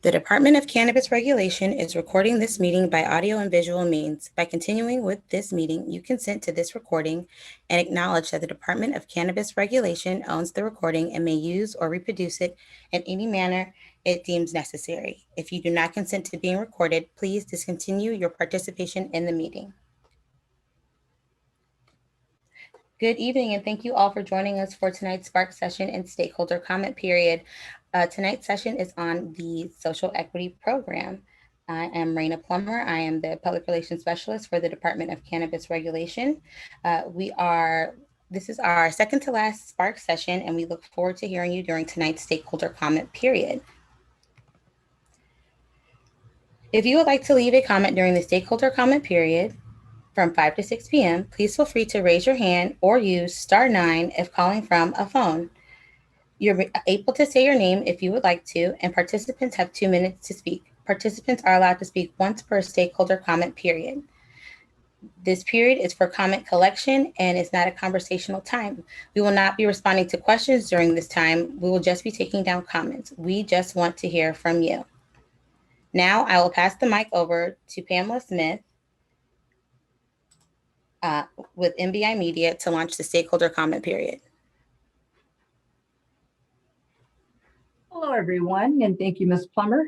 The Department of Cannabis Regulation is recording this meeting by audio and visual means. By continuing with this meeting, you consent to this recording and acknowledge that the Department of Cannabis Regulation owns the recording and may use or reproduce it in any manner it deems necessary. If you do not consent to being recorded, please discontinue your participation in the meeting. Good evening, and thank you all for joining us for tonight's Spark session and stakeholder comment period. Tonight's session is on the Social Equity Program. I am Raina Plummer. I am the Public Relations Specialist for the Department of Cannabis Regulation. This is our second to last Spark session, and we look forward to hearing you during tonight's stakeholder comment period. If you would like to leave a comment during the stakeholder comment period, from 5 to 6 p.m., please feel free to raise your hand or use *9 if calling from a phone. You're able to say your name if you would like to, and participants have 2 minutes to speak. Participants are allowed to speak once per stakeholder comment period. This period is for comment collection and is not a conversational time. We will not be responding to questions during this time. We will just be taking down comments. We just want to hear from you. Now I will pass the mic over to Pamela Smith with MBI Media to launch the stakeholder comment period. Hello, everyone, and thank you, Ms. Plummer.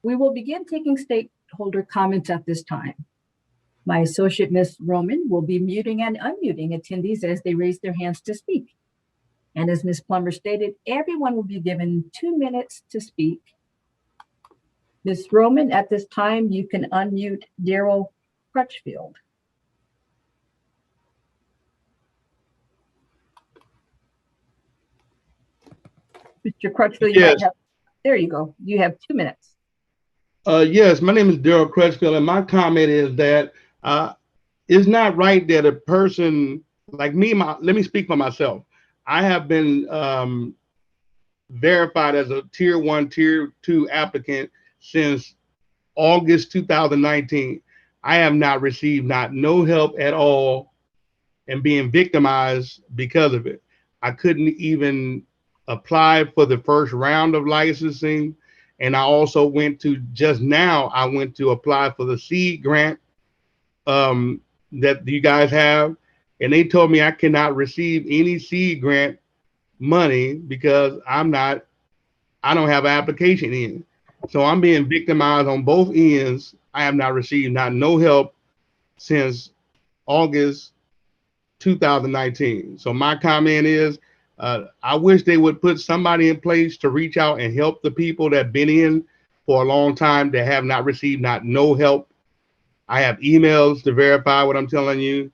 We will begin taking stakeholder comments at this time. My associate, Ms. Roman, will be muting and unmuting attendees as they raise their hands to speak. And as Ms. Plummer stated, everyone will be given 2 minutes to speak. Ms. Roman, at this time, you can unmute Daryl Crutchfield. Mr. Crutchfield, yes. There you go. You have 2 minutes. Yes, my name is Daryl Crutchfield, and my comment is that it's not right that a person like me, let me speak for myself. I have been verified as a Tier 1, Tier 2 applicant since August 2019. I have not received no help at all and being victimized because of it. I couldn't even apply for the first round of licensing. And I also went to I went to apply for the seed grant that you guys have. And they told me I cannot receive any seed grant money because I don't have an application in. So I'm being victimized on both ends. I have not received no help since August 2019. So my comment is, I wish they would put somebody in place to reach out and help the people that have been in for a long time that have not received no help. I have emails to verify what I'm telling you,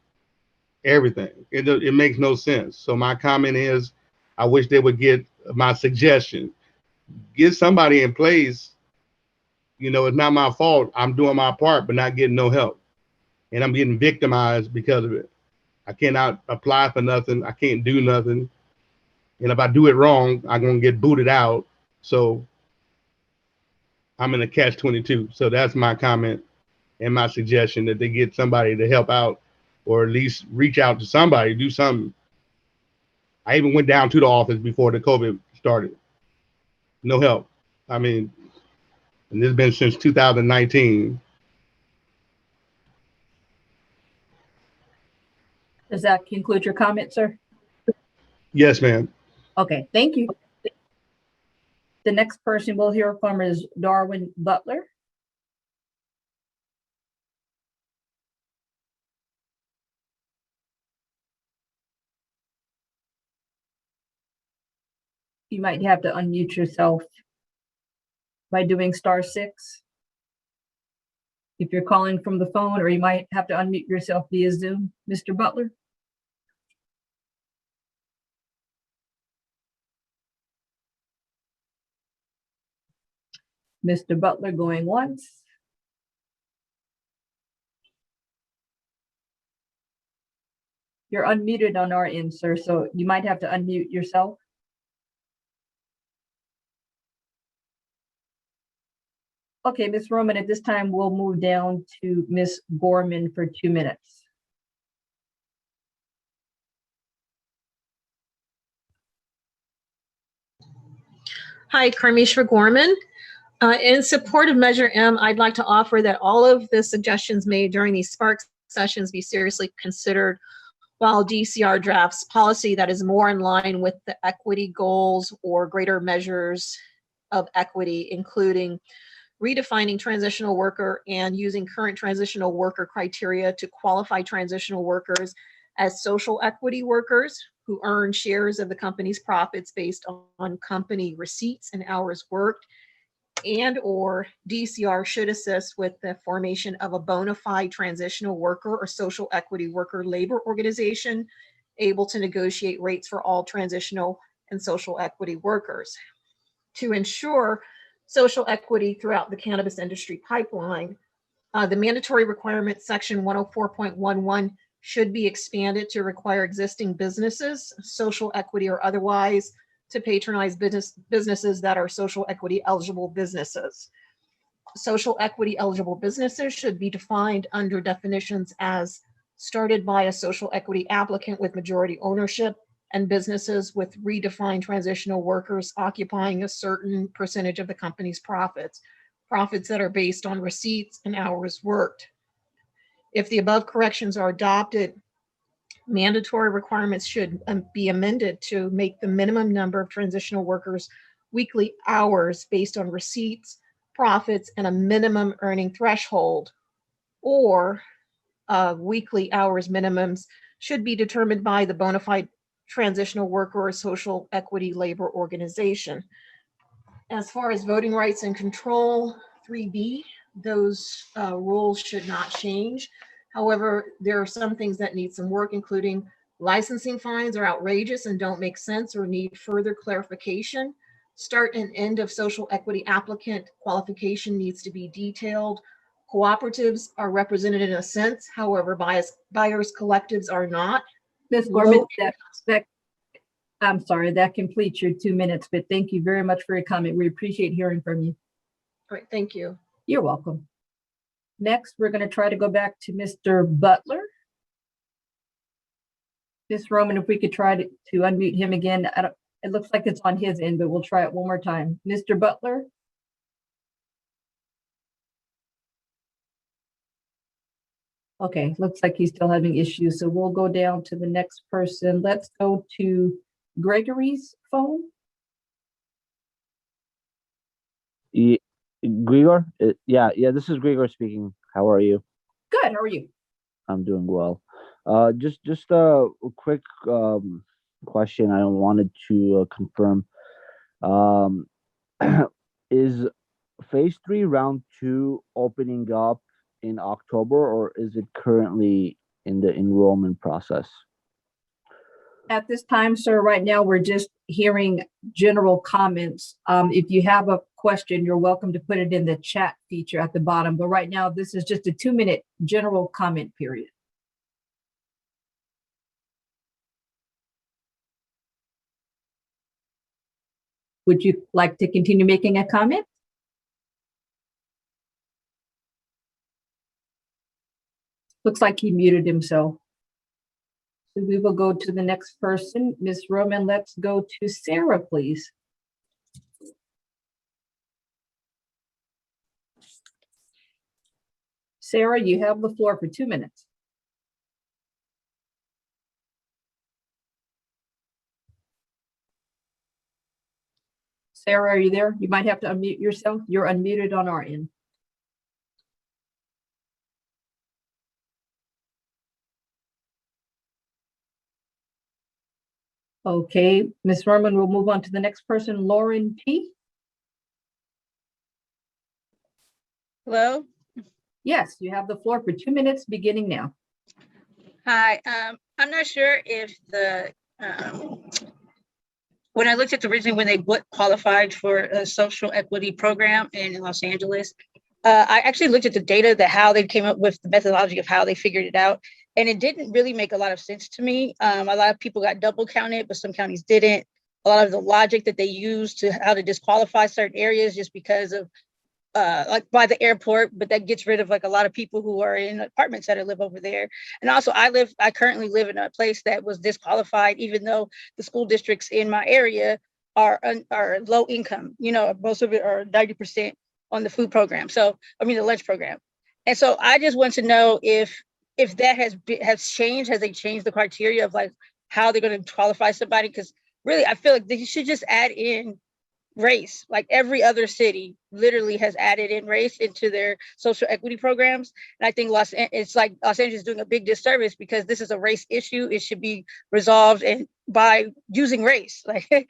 everything. It makes no sense. So my comment is, I wish they would get my suggestion. Get somebody in place. You know, it's not my fault. I'm doing my part, but not getting no help. And I'm getting victimized because of it. I cannot apply for nothing. I can't do nothing. And if I do it wrong, I'm going to get booted out. So I'm in a catch-22. So that's my comment and my suggestion, that they get somebody to help out, or at least reach out to somebody, do something. I even went down to the office before the COVID started. No help. I mean, and this has been since 2019. Does that conclude your comment, sir? Yes, ma'am. Okay, thank you. The next person we'll hear from is Darwin Butler. You might have to unmute yourself by doing *6 if you're calling from the phone, or you might have to unmute yourself via Zoom. Mr. Butler? Mr. Butler going once. You're unmuted on our end, sir, so you might have to unmute yourself. Okay, Ms. Roman, at this time, we'll move down to Ms. Gorman for 2 minutes. Hi, Karmeshra Gorman. In support of Measure M, I'd like to offer that all of the suggestions made during these Spark sessions be seriously considered while DCR drafts policy that is more in line with the equity goals or greater measures of equity, including redefining transitional worker and using current transitional worker criteria to qualify transitional workers as social equity workers who earn shares of the company's profits based on company receipts and hours worked, and or DCR should assist with the formation of a bona fide transitional worker or social equity worker labor organization able to negotiate rates for all transitional and social equity workers. To ensure social equity throughout the cannabis industry pipeline, the mandatory requirement section 104.11 should be expanded to require existing businesses, social equity or otherwise, to patronize businesses that are social equity eligible businesses. Social equity eligible businesses should be defined under definitions as started by a social equity applicant with majority ownership and businesses with redefined transitional workers occupying a certain percentage of the company's profits that are based on receipts and hours worked. If the above corrections are adopted, mandatory requirements should be amended to make the minimum number of transitional workers' weekly hours based on receipts, profits, and a minimum earning threshold, or weekly hours minimums should be determined by the bona fide transitional worker or social equity labor organization. As far as voting rights and control, 3B, those rules should not change. However, there are some things that need some work, including licensing fines are outrageous and don't make sense or need further clarification. Start and end of social equity applicant qualification needs to be detailed. Cooperatives are represented in a sense, however, buyers collectives are not. Ms. Gorman, I'm sorry, that completes your 2 minutes, but thank you very much for your comment. We appreciate hearing from you. All right, thank you. You're welcome. Next, we're going to try to go back to Mr. Butler. Ms. Roman, if we could try to unmute him again. It looks like it's on his end, but we'll try it one more time. Mr. Butler? Okay, looks like he's still having issues, so we'll go down to the next person. Let's go to Gregory's phone. Grigor? Yeah, this is Grigor speaking. How are you? Good, how are you? I'm doing well. Just a quick question I wanted to confirm. Is phase 3 round 2 opening up in October, or is it currently in the enrollment process? At this time, sir, right now, we're just hearing general comments. If you have a question, you're welcome to put it in the chat feature at the bottom. But right now, this is just a 2-minute general comment period. Would you like to continue making a comment? Looks like he muted himself. So we will go to the next person. Ms. Roman, let's go to Sarah, please. Sarah, you have the floor for 2 minutes. Sarah, are you there? You might have to unmute yourself. You're unmuted on our end. Okay, Ms. Roman, we'll move on to the next person, Lauren P. Hello? Yes, you have the floor for 2 minutes, beginning now. Hi, I'm not sure if when I looked at originally when they qualified for a social equity program in Los Angeles, I actually looked at the data that how they came up with the methodology of how they figured it out. And it didn't really make a lot of sense to me. A lot of people got double counted, but some counties didn't. A lot of the logic that they used to how to disqualify certain areas just because of like by the airport, but that gets rid of like a lot of people who are in apartments that live over there. And also I currently live in a place that was disqualified, even though the school districts in my area are low income. You know, most of it are 90% on the food program. So, I mean, the lunch program. And so I just want to know if that has changed. Has they changed the criteria of like how they're going to qualify somebody? Because really, I feel like they should just add in race. Like every other city literally has added in race into their social equity programs. And I think it's like Los Angeles is doing a big disservice because this is a race issue. It should be resolved and by using race. Like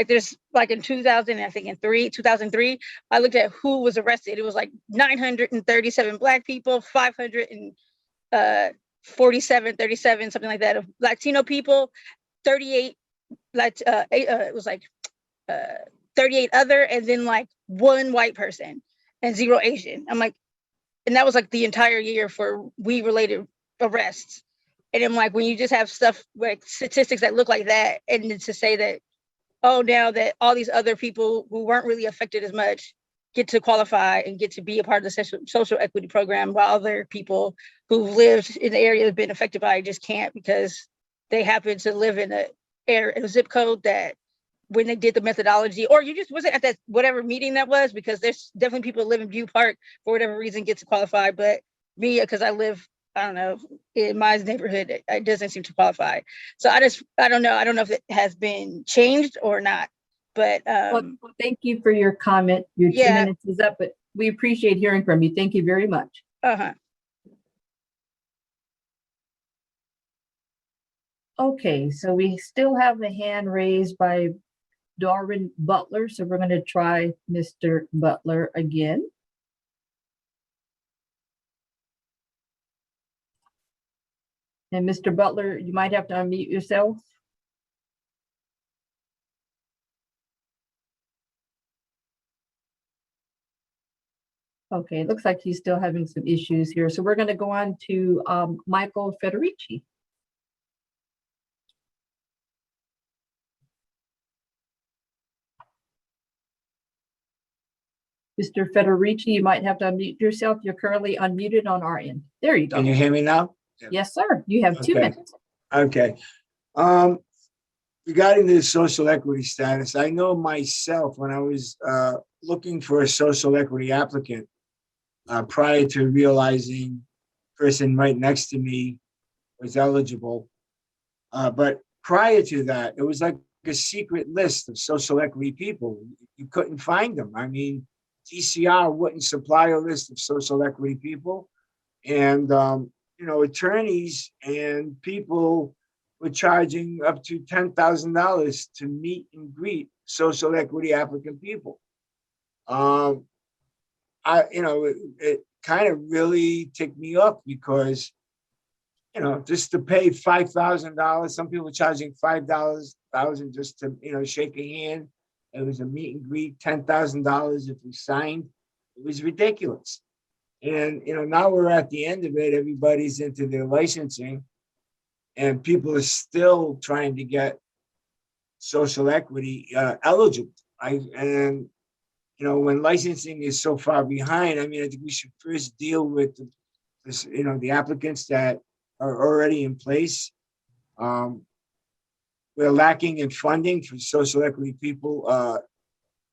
there's like in 2003, I looked at who was arrested. It was like 937 Black people, 547, something like that, of Latino people, 38, it was like 38 other, and then like 1 white person and 0 Asian. I'm like, and that was like the entire year for weed related arrests. And I'm like, when you just have stuff like statistics that look like that, and to say that, oh, now that all these other people who weren't really affected as much get to qualify and get to be a part of the social equity program, while other people who've lived in the area that have been affected by it just can't because they happen to live in a zip code that when they did the methodology, or you just wasn't at that whatever meeting that was, because there's definitely people who live in View Park for whatever reason get to qualify, but me, because I live, I don't know, in my neighborhood, it doesn't seem to qualify. So I don't know if it has been changed or not, but Well, thank you for your comment. Your 2 minutes is up, but we appreciate hearing from you. Thank you very much. Okay, so we still have a hand raised by Darwin Butler, so we're going to try Mr. Butler again. And Mr. Butler, you might have to unmute yourself. Okay, it looks like he's still having some issues here. So we're going to go on to Michael Federici. Mr. Federici, you might have to unmute yourself. You're currently unmuted on our end. There you go. Can you hear me now? Yes, sir. You have 2 Okay. minutes. Okay. Regarding the social equity status, I know myself when I was looking for a social equity applicant prior to realizing the person right next to me was eligible. But prior to that, it was like a secret list of social equity people. You couldn't find them. I mean, DCR wouldn't supply a list of social equity people. And, attorneys and people were charging up to $10,000 to meet and greet social equity applicant people. It kind of really ticked me up because, just to pay $5,000, some people were charging $5,000 just to, shake a hand. It was a meet and greet, $10,000 if we signed. It was ridiculous. And, now we're at the end of it. Everybody's into their licensing and people are still trying to get social equity eligible. When licensing is so far behind, I think we should first deal with the applicants that are already in place. We're lacking in funding for social equity people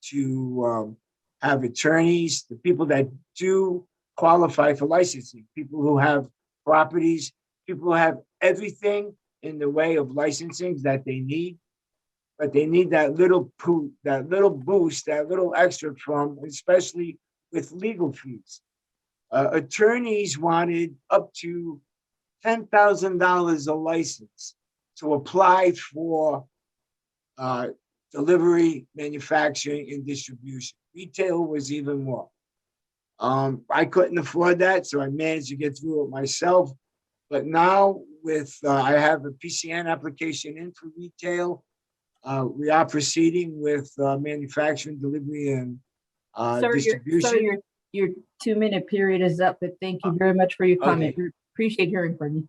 to have attorneys, the people that do qualify for licensing, people who have properties, people who have everything in the way of licensing that they need, but they need that little boost, that little extra from, especially with legal fees. Attorneys wanted up to $10,000 a license to apply for delivery, manufacturing, and distribution. Retail was even more. I couldn't afford that, so I managed to get through it myself. But now I have a PCN application in for retail. We are proceeding with manufacturing, delivery, and distribution. Your 2 minute period is up, but thank you very much for your comment. Okay. Appreciate hearing from you.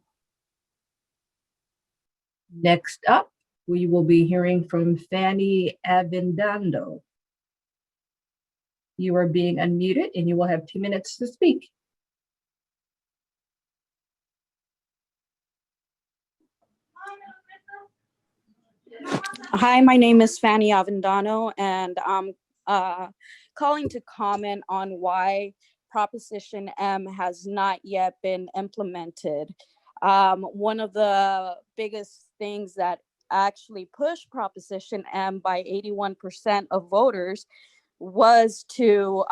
Next up, we will be hearing from Fanny Avendando. You are being unmuted and you will have 2 minutes to speak. Hi, my name is Fanny Avendano, and calling to comment on why Proposition M has not yet been implemented. One of the biggest things that actually pushed Proposition M by 81% of voters was to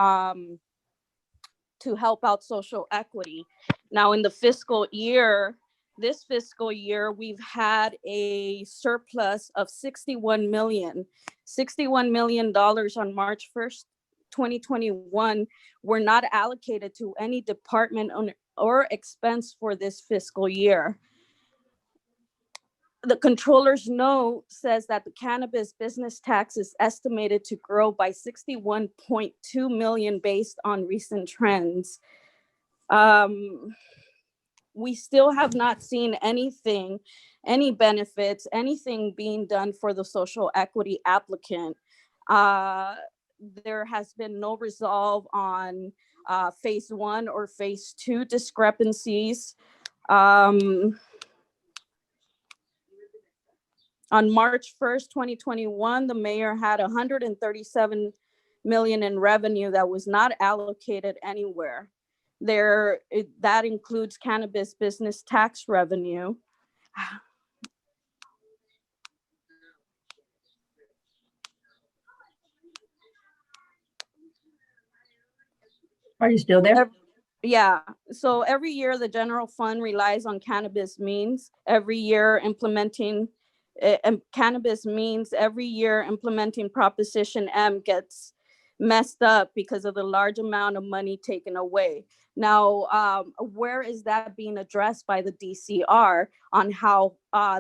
help out social equity. Now, in the this fiscal year, we've had a surplus of $61 million on March 1st, 2021 were not allocated to any department or expense for this fiscal year. The controller's note says that the cannabis business tax is estimated to grow by 61.2 million based on recent trends. We still have not seen anything, any benefits, anything being done for the social equity applicant. There has been no resolve on phase 1 or phase 2 discrepancies. On March 1st, 2021, the mayor had 137 million in revenue that was not allocated anywhere. That includes cannabis business tax revenue. Are you still there? Yeah, so every year the general fund relies on cannabis means. Every year implementing cannabis means every year implementing Proposition M gets messed up because of the large amount of money taken away. Now, where is that being addressed by the DCR on how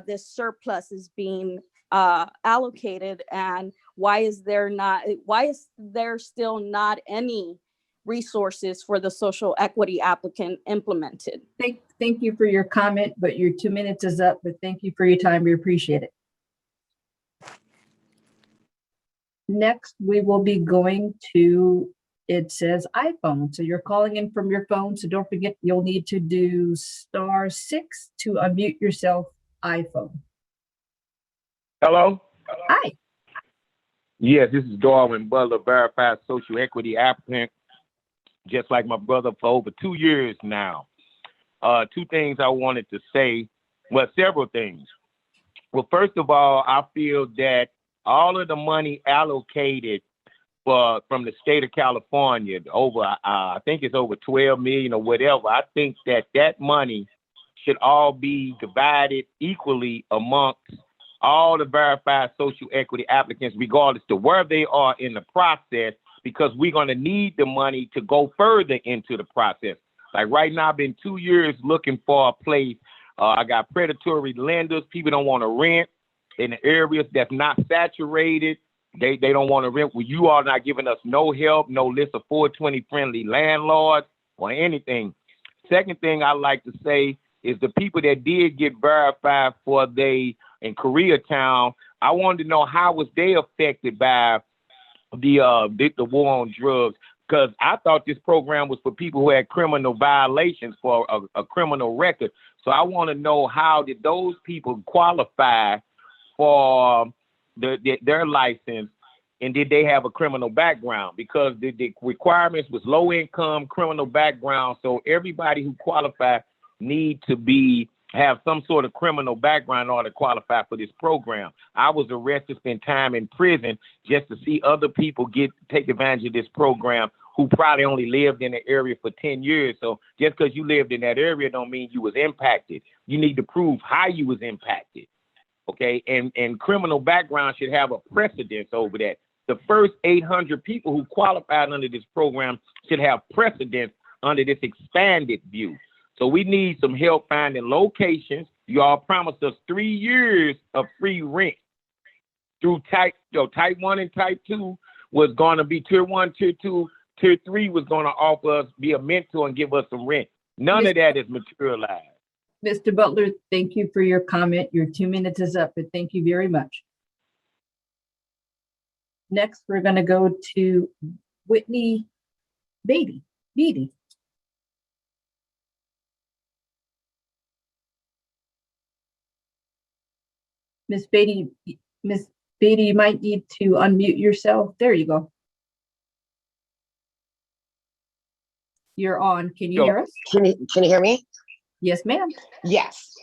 this surplus is being allocated, and why is there still not any resources for the social equity applicant implemented? Thank you for your comment, but your 2 minutes is up, but thank you for your time. We appreciate it. Next, we will be going to, it says iPhone. So you're calling in from your phone. So don't forget, you'll need to do *6 to unmute yourself, iPhone. Hello? Hi. Yes, this is Darwin Butler, verified social equity applicant, just like my brother for over 2 years now. 2 things I wanted to say, well, several things. Well, first of all, I feel that all of the money allocated from the state of California, over, I think it's over 12 million or whatever, I think that money should all be divided equally amongst all the verified social equity applicants, regardless to where they are in the process, because we're going to need the money to go further into the process. Like right now, I've been 2 years looking for a place. I got predatory lenders. People don't want to rent in the areas that's not saturated. They don't want to rent. Well, you are not giving us no help, no list of 420 friendly landlords or anything. Second thing I like to say is the people that did get verified for they in Koreatown, I wanted to know how was they affected by the war on drugs, because I thought this program was for people who had criminal violations, for a criminal record. So I want to know, how did those people qualify for their license, and did they have a criminal background? Because the requirements was low income, criminal background. So everybody who qualified need to have some sort of criminal background in order to qualify for this program. I was arrested, spent time in prison just to see other people take advantage of this program who probably only lived in the area for 10 years. So just because you lived in that area don't mean you was impacted. You need to prove how you was impacted. Okay, and criminal background should have a precedence over that. The first 800 people who qualified under this program should have precedence under this expanded view. So we need some help finding locations. You all promised us 3 years of free rent through type 1 and type 2 was going to be tier 1, tier 2, tier 3 was going to offer us, be a mentor and give us some rent. None of that is materialized. Mr. Butler, thank you for your comment. Your 2 minutes is up, but thank you very much. Next, we're going to go to Whitney Beatty. Miss Beatty, you might need to unmute yourself. There you go. You're on. Can you Yo. hear us? Can you hear me? Yes, ma'am. Yes.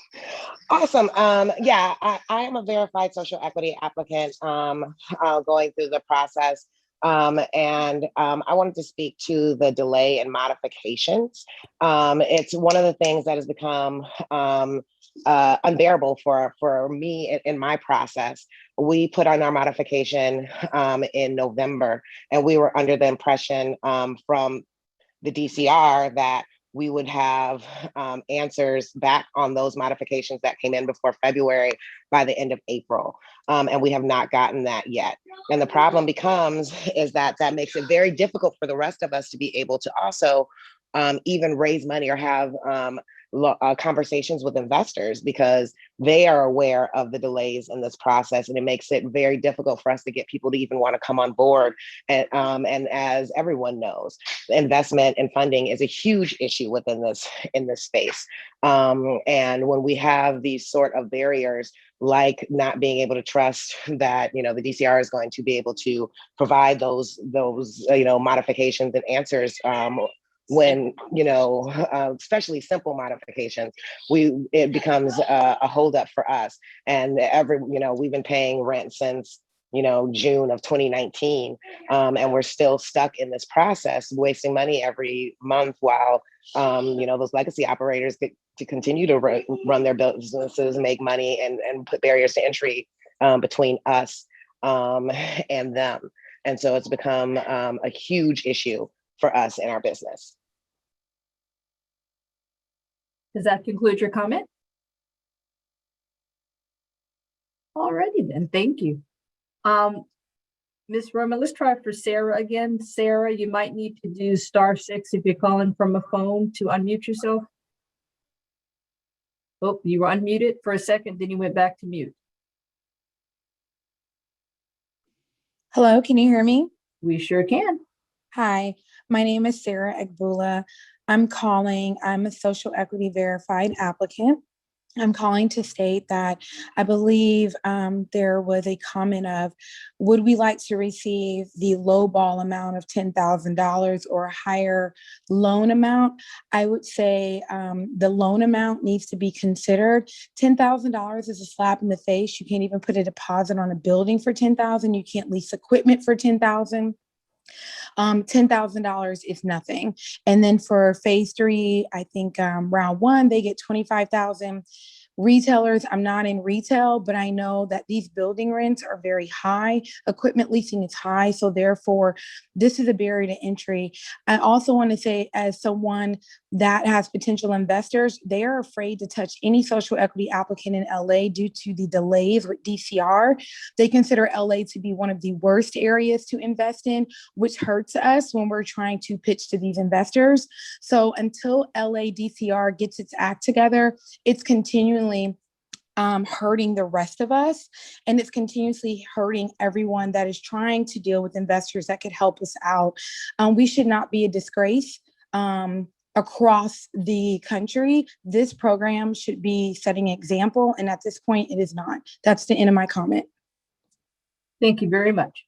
Awesome. Yeah, I am a verified social equity applicant going through the process. I wanted to speak to the delay and modifications. It's one of the things that has become unbearable for me in my process. We put on our modification in November, and we were under the impression from the DCR that we would have answers back on those modifications that came in before February by the end of April. And we have not gotten that yet. And the problem becomes is that makes it very difficult for the rest of us to be able to also even raise money or have conversations with investors, because they are aware of the delays in this process, and it makes it very difficult for us to get people to even want to come on board. And as everyone knows, investment and funding is a huge issue within this space. And when we have these sort of barriers, like not being able to trust that the DCR is going to be able to provide those modifications and answers. When especially simple modifications, it becomes a holdup for us. And we've been paying rent since June of 2019, and we're still stuck in this process, wasting money every month while those legacy operators get to continue to run their businesses, make money, and put barriers to entry between us and them. And so it's become a huge issue for us in our business. Does that conclude your comment? Alrighty then, thank you. Ms. Roman, let's try for Sarah again. Sarah, you might need to do *6 if you're calling from a phone to unmute yourself. Oh, you were unmuted for a second, then you went back to mute. Hello, can you hear me? We sure can. Hi, my name is Sarah Egbula. I'm a social equity verified applicant. I'm calling to state that I believe there was a comment of, would we like to receive the low ball amount of $10,000 or a higher loan amount? I would say the loan amount needs to be considered. $10,000 is a slap in the face. You can't even put a deposit on a building for $10,000. You can't lease equipment for $10,000. $10,000 is nothing. And then for phase 3, I think round 1, they get $25,000. Retailers, I'm not in retail, but I know that these building rents are very high. Equipment leasing is high. So therefore, this is a barrier to entry. I also want to say, as someone that has potential investors, they are afraid to touch any social equity applicant in LA due to the delays with DCR. They consider LA to be one of the worst areas to invest in, which hurts us when we're trying to pitch to these investors. So until LA DCR gets its act together, it's continually hurting the rest of us, and it's continuously hurting everyone that is trying to deal with investors that could help us out. We should not be a disgrace across the country. This program should be setting an example, and at this point, it is not. That's the end of my comment. Thank you very much.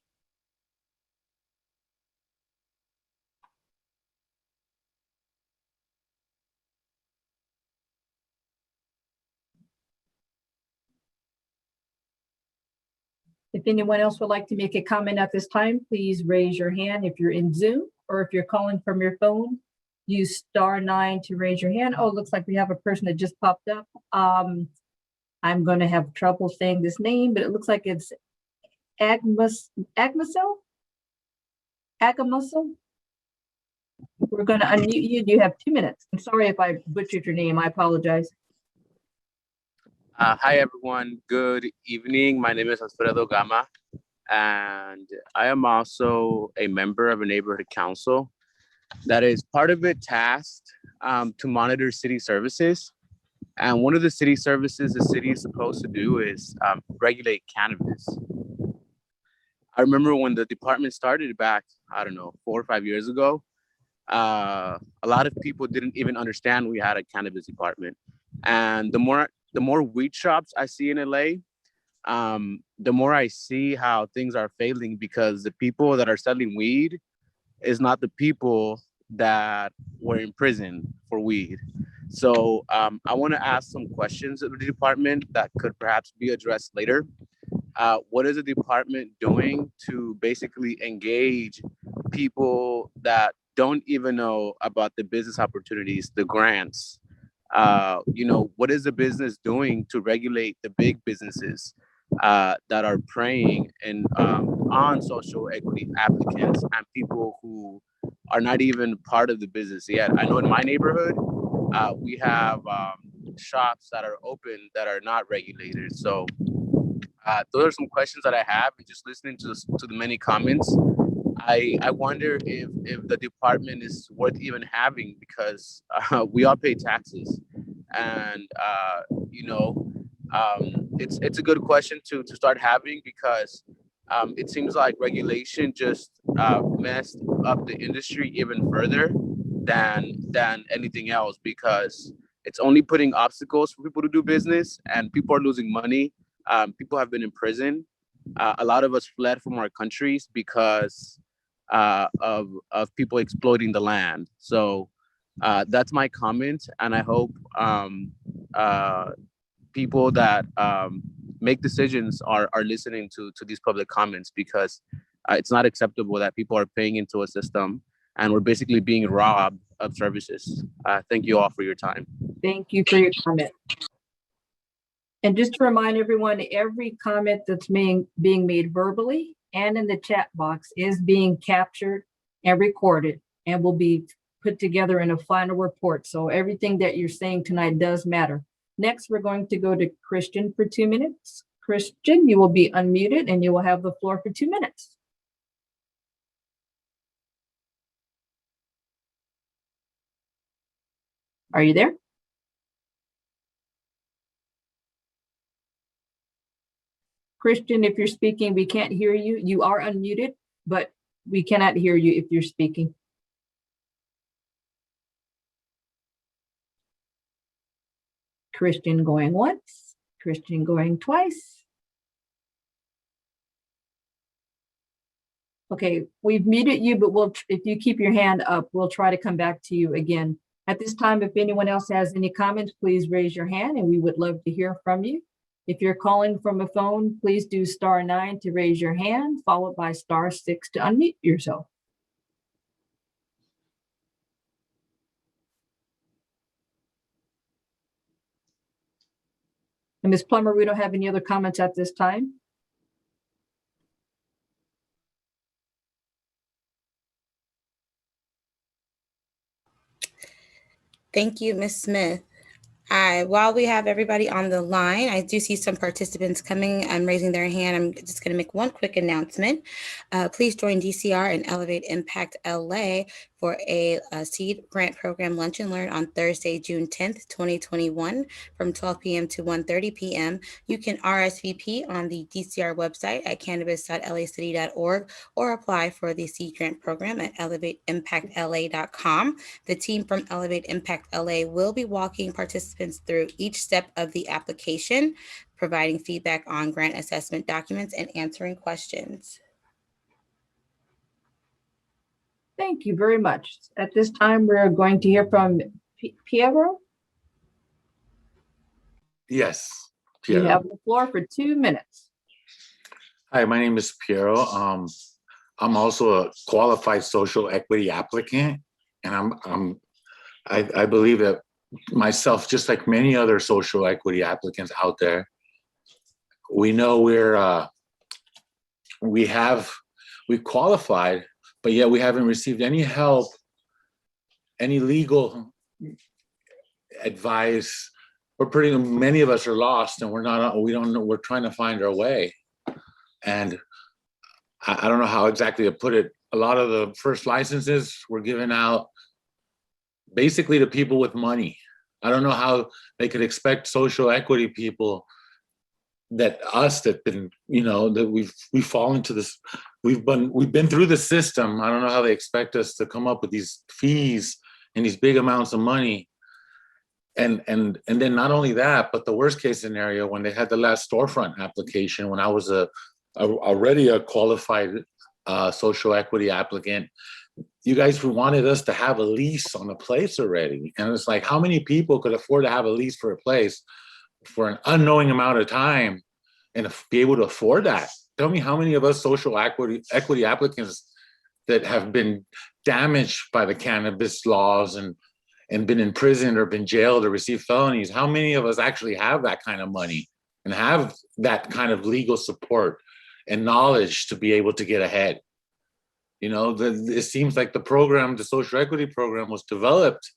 If anyone else would like to make a comment at this time, please raise your hand if you're in Zoom, or if you're calling from your phone, use *9 to raise your hand. Oh, it looks like we have a person that just popped up. I'm going to have trouble saying this name, but it looks like it's Agmusel. We're going to unmute you. You have 2 minutes. I'm sorry if I butchered your name. I apologize. Hi, everyone. Good evening. My name is Alfredo Gama, and I am also a member of a neighborhood council that is part of it tasked to monitor city services. And one of the city services the city is supposed to do is regulate cannabis. I remember when the department started back, 4 or 5 years ago, a lot of people didn't even understand we had a cannabis department. And the more weed shops I see in LA, the more I see how things are failing, because the people that are selling weed is not the people that were in prison for weed. So I want to ask some questions of the department that could perhaps be addressed later. What is the department doing to basically engage people that don't even know about the business opportunities, the grants? What is the business doing to regulate the big businesses that are preying on social equity applicants and people who are not even part of the business yet? I know in my neighborhood, we have shops that are open that are not regulated. So those are some questions that I have, and just listening to the many comments, I wonder if the department is worth even having, because we all pay taxes, and it's a good question to start having, because it seems like regulation just messed up the industry even further than anything else, because it's only putting obstacles for people to do business, and people are losing money. People have been in prison. A lot of us fled from our countries because of people exploiting the land. So that's my comment, and I hope people that make decisions are listening to these public comments, because it's not acceptable that people are paying into a system and we're basically being robbed of services. Thank you all for your time. Thank you for your comment. And just to remind everyone, every comment that's being made verbally and in the chat box is being captured and recorded and will be put together in a final report. So everything that you're saying tonight does matter. Next, we're going to go to Christian for 2 minutes. Christian, you will be unmuted and you will have the floor for 2 minutes. Are you there? Christian, if you're speaking, we can't hear you. You are unmuted, but we cannot hear you if you're speaking. Christian going once, Christian going twice. Okay, we've muted you, but if you keep your hand up, we'll try to come back to you again. At this time, if anyone else has any comments, please raise your hand and we would love to hear from you. If you're calling from a phone, please do *9 to raise your hand, followed by *6 to unmute yourself. And Ms. Plummer, we don't have any other comments at this time. Thank you, Ms. Smith. While we have everybody on the line, I do see some participants coming and raising their hand. I'm just going to make one quick announcement. Please join DCR and Elevate Impact LA for a seed grant program lunch and learn on Thursday, June 10th, 2021 from 12 p.m. to 1:30 p.m. You can RSVP on the DCR website at cannabis.lacity.org or apply for the seed grant program at elevateimpactla.com. The team from Elevate Impact LA will be walking participants through each step of the application, providing feedback on grant assessment documents and answering questions. Thank you very much. At this time, we're going to hear from Piero. Yes, You Piero. have the floor for 2 minutes. Hi, my name is Piero. I'm also a qualified social equity applicant, and I believe that myself, just like many other social equity applicants out there, we know we qualified, but yet we haven't received any help, any legal advice. Many of us are lost, and we don't know, we're trying to find our way. And I don't know how exactly to put it. A lot of the first licenses were given out basically to people with money. I don't know how they could expect social equity people that we fall into this. We've been through the system. I don't know how they expect us to come up with these fees and these big amounts of money. And then not only that, but the worst case scenario, when they had the last storefront application, when I was already a qualified social equity applicant, you guys wanted us to have a lease on a place already. And it's like, how many people could afford to have a lease for a place for an unknowing amount of time and be able to afford that? Tell me how many of us social equity applicants that have been damaged by the cannabis laws and been in prison or been jailed or received felonies, how many of us actually have that kind of money and have that kind of legal support and knowledge to be able to get ahead? You know, it seems like the program, the social equity program, was developed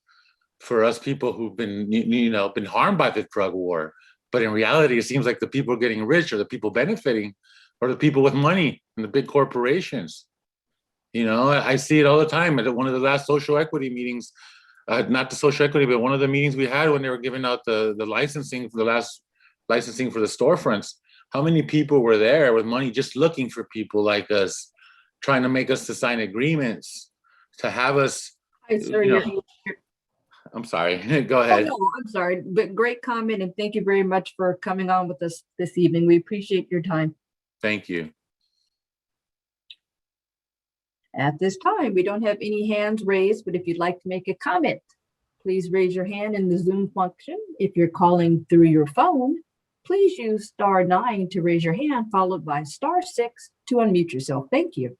for us people who've been, been harmed by the drug war. But in reality, it seems like the people getting rich or the people benefiting are the people with money and the big corporations. You know, I see it all the time. At one of the last social equity meetings, not the social equity, but one of the meetings we had when they were giving out the licensing for the last licensing for the storefronts, how many people were there with money just looking for people like us, trying to make us to sign agreements, to have us. Hi, sir. I'm sorry, go Oh, ahead. no, I'm sorry, but great comment, and thank you very much for coming on with us this evening. We appreciate your time. Thank you. At this time, we don't have any hands raised, but if you'd like to make a comment, please raise your hand in the Zoom function. If you're calling through your phone, please use *9 to raise your hand, followed by *6 to unmute yourself. Thank you.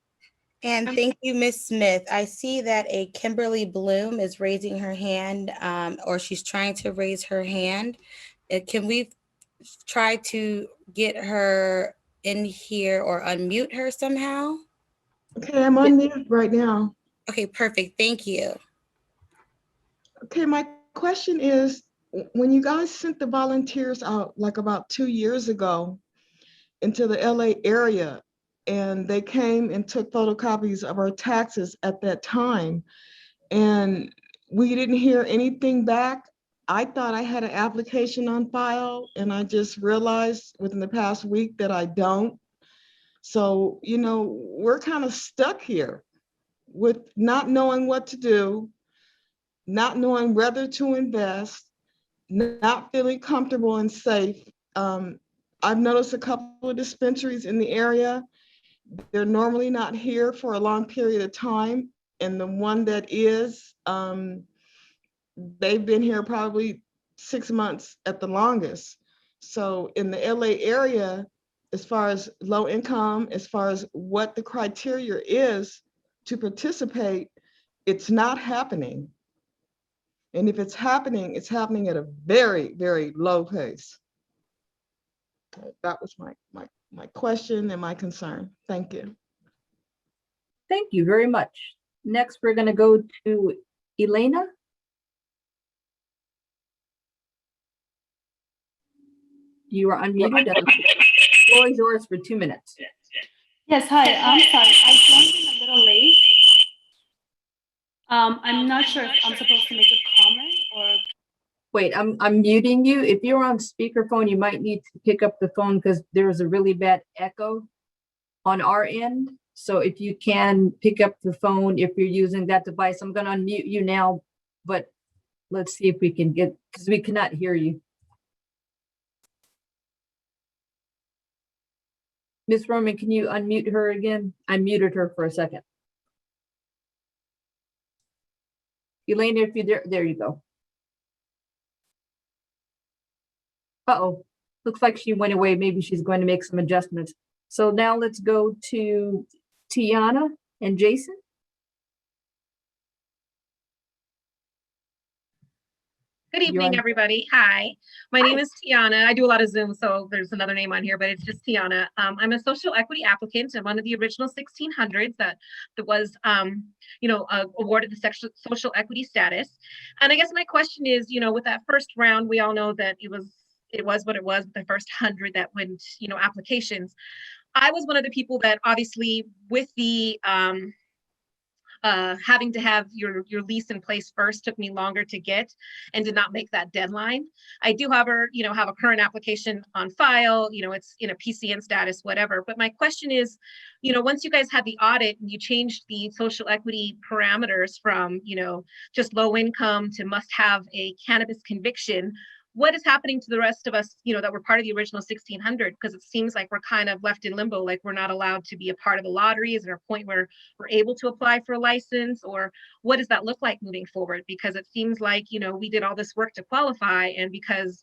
And thank you, Ms. Smith. I see that a Kimberly Bloom is raising her hand, or she's trying to raise her hand. Can we try to get her in here or unmute her somehow? Okay, I'm unmuted right now. Okay, perfect. Thank you. Okay, my question is, when you guys sent the volunteers out like about 2 years ago into the LA area, and they came and took photocopies of our taxes at that time, and we didn't hear anything back. I thought I had an application on file, and I just realized within the past week that I don't. So, you know, we're kind of stuck here with not knowing what to do, not knowing whether to invest, not feeling comfortable and safe. I've noticed a couple of dispensaries in the area. They're normally not here for a long period of time. And the one that is, they've been here probably 6 months at the longest. So in the LA area, as far as low income, as far as what the criteria is to participate, it's not happening. And if it's happening at a very, very low pace. That was my question and my concern. Thank you. Thank you very much. Next, we're going to go to Elena. You are unmuted. The floor is yours for 2 minutes. Yes, hi. I'm sorry. I joined in a little late. I'm not sure if I'm supposed to make a comment or. Wait, I'm muting you. If you're on speakerphone, you might need to pick up the phone because there's a really bad echo on our end. So if you can pick up the phone, if you're using that device, I'm going to unmute you now, but let's see if we can get, because we cannot hear you. Ms. Roman, can you unmute her again? I muted her for a second. Elena, if you're there you go. Uh-oh, looks like she went away. Maybe she's going to make some adjustments. So now let's go to Tiana and Jason. Good evening, everybody. Hi, my name is Tiana. I do a lot of Zoom, so there's another name on here, but it's just Tiana. I'm a social equity applicant. I'm one of the original 1600s that was, awarded the social equity status. And I guess my question is, with that first round, we all know that it was what it was, the first 100 that went, applications. I was one of the people that obviously with the having to have your lease in place first took me longer to get and did not make that deadline. I do, however, have a current application on file, it's in a PCN status, whatever. But my question is, once you guys had the audit and you changed the social equity parameters from, just low income to must have a cannabis conviction, what is happening to the rest of us, that were part of the original 1600? Because it seems like we're kind of left in limbo, like we're not allowed to be a part of the lottery. Is there a point where we're able to apply for a license, or what does that look like moving forward? Because it seems like, we did all this work to qualify, and because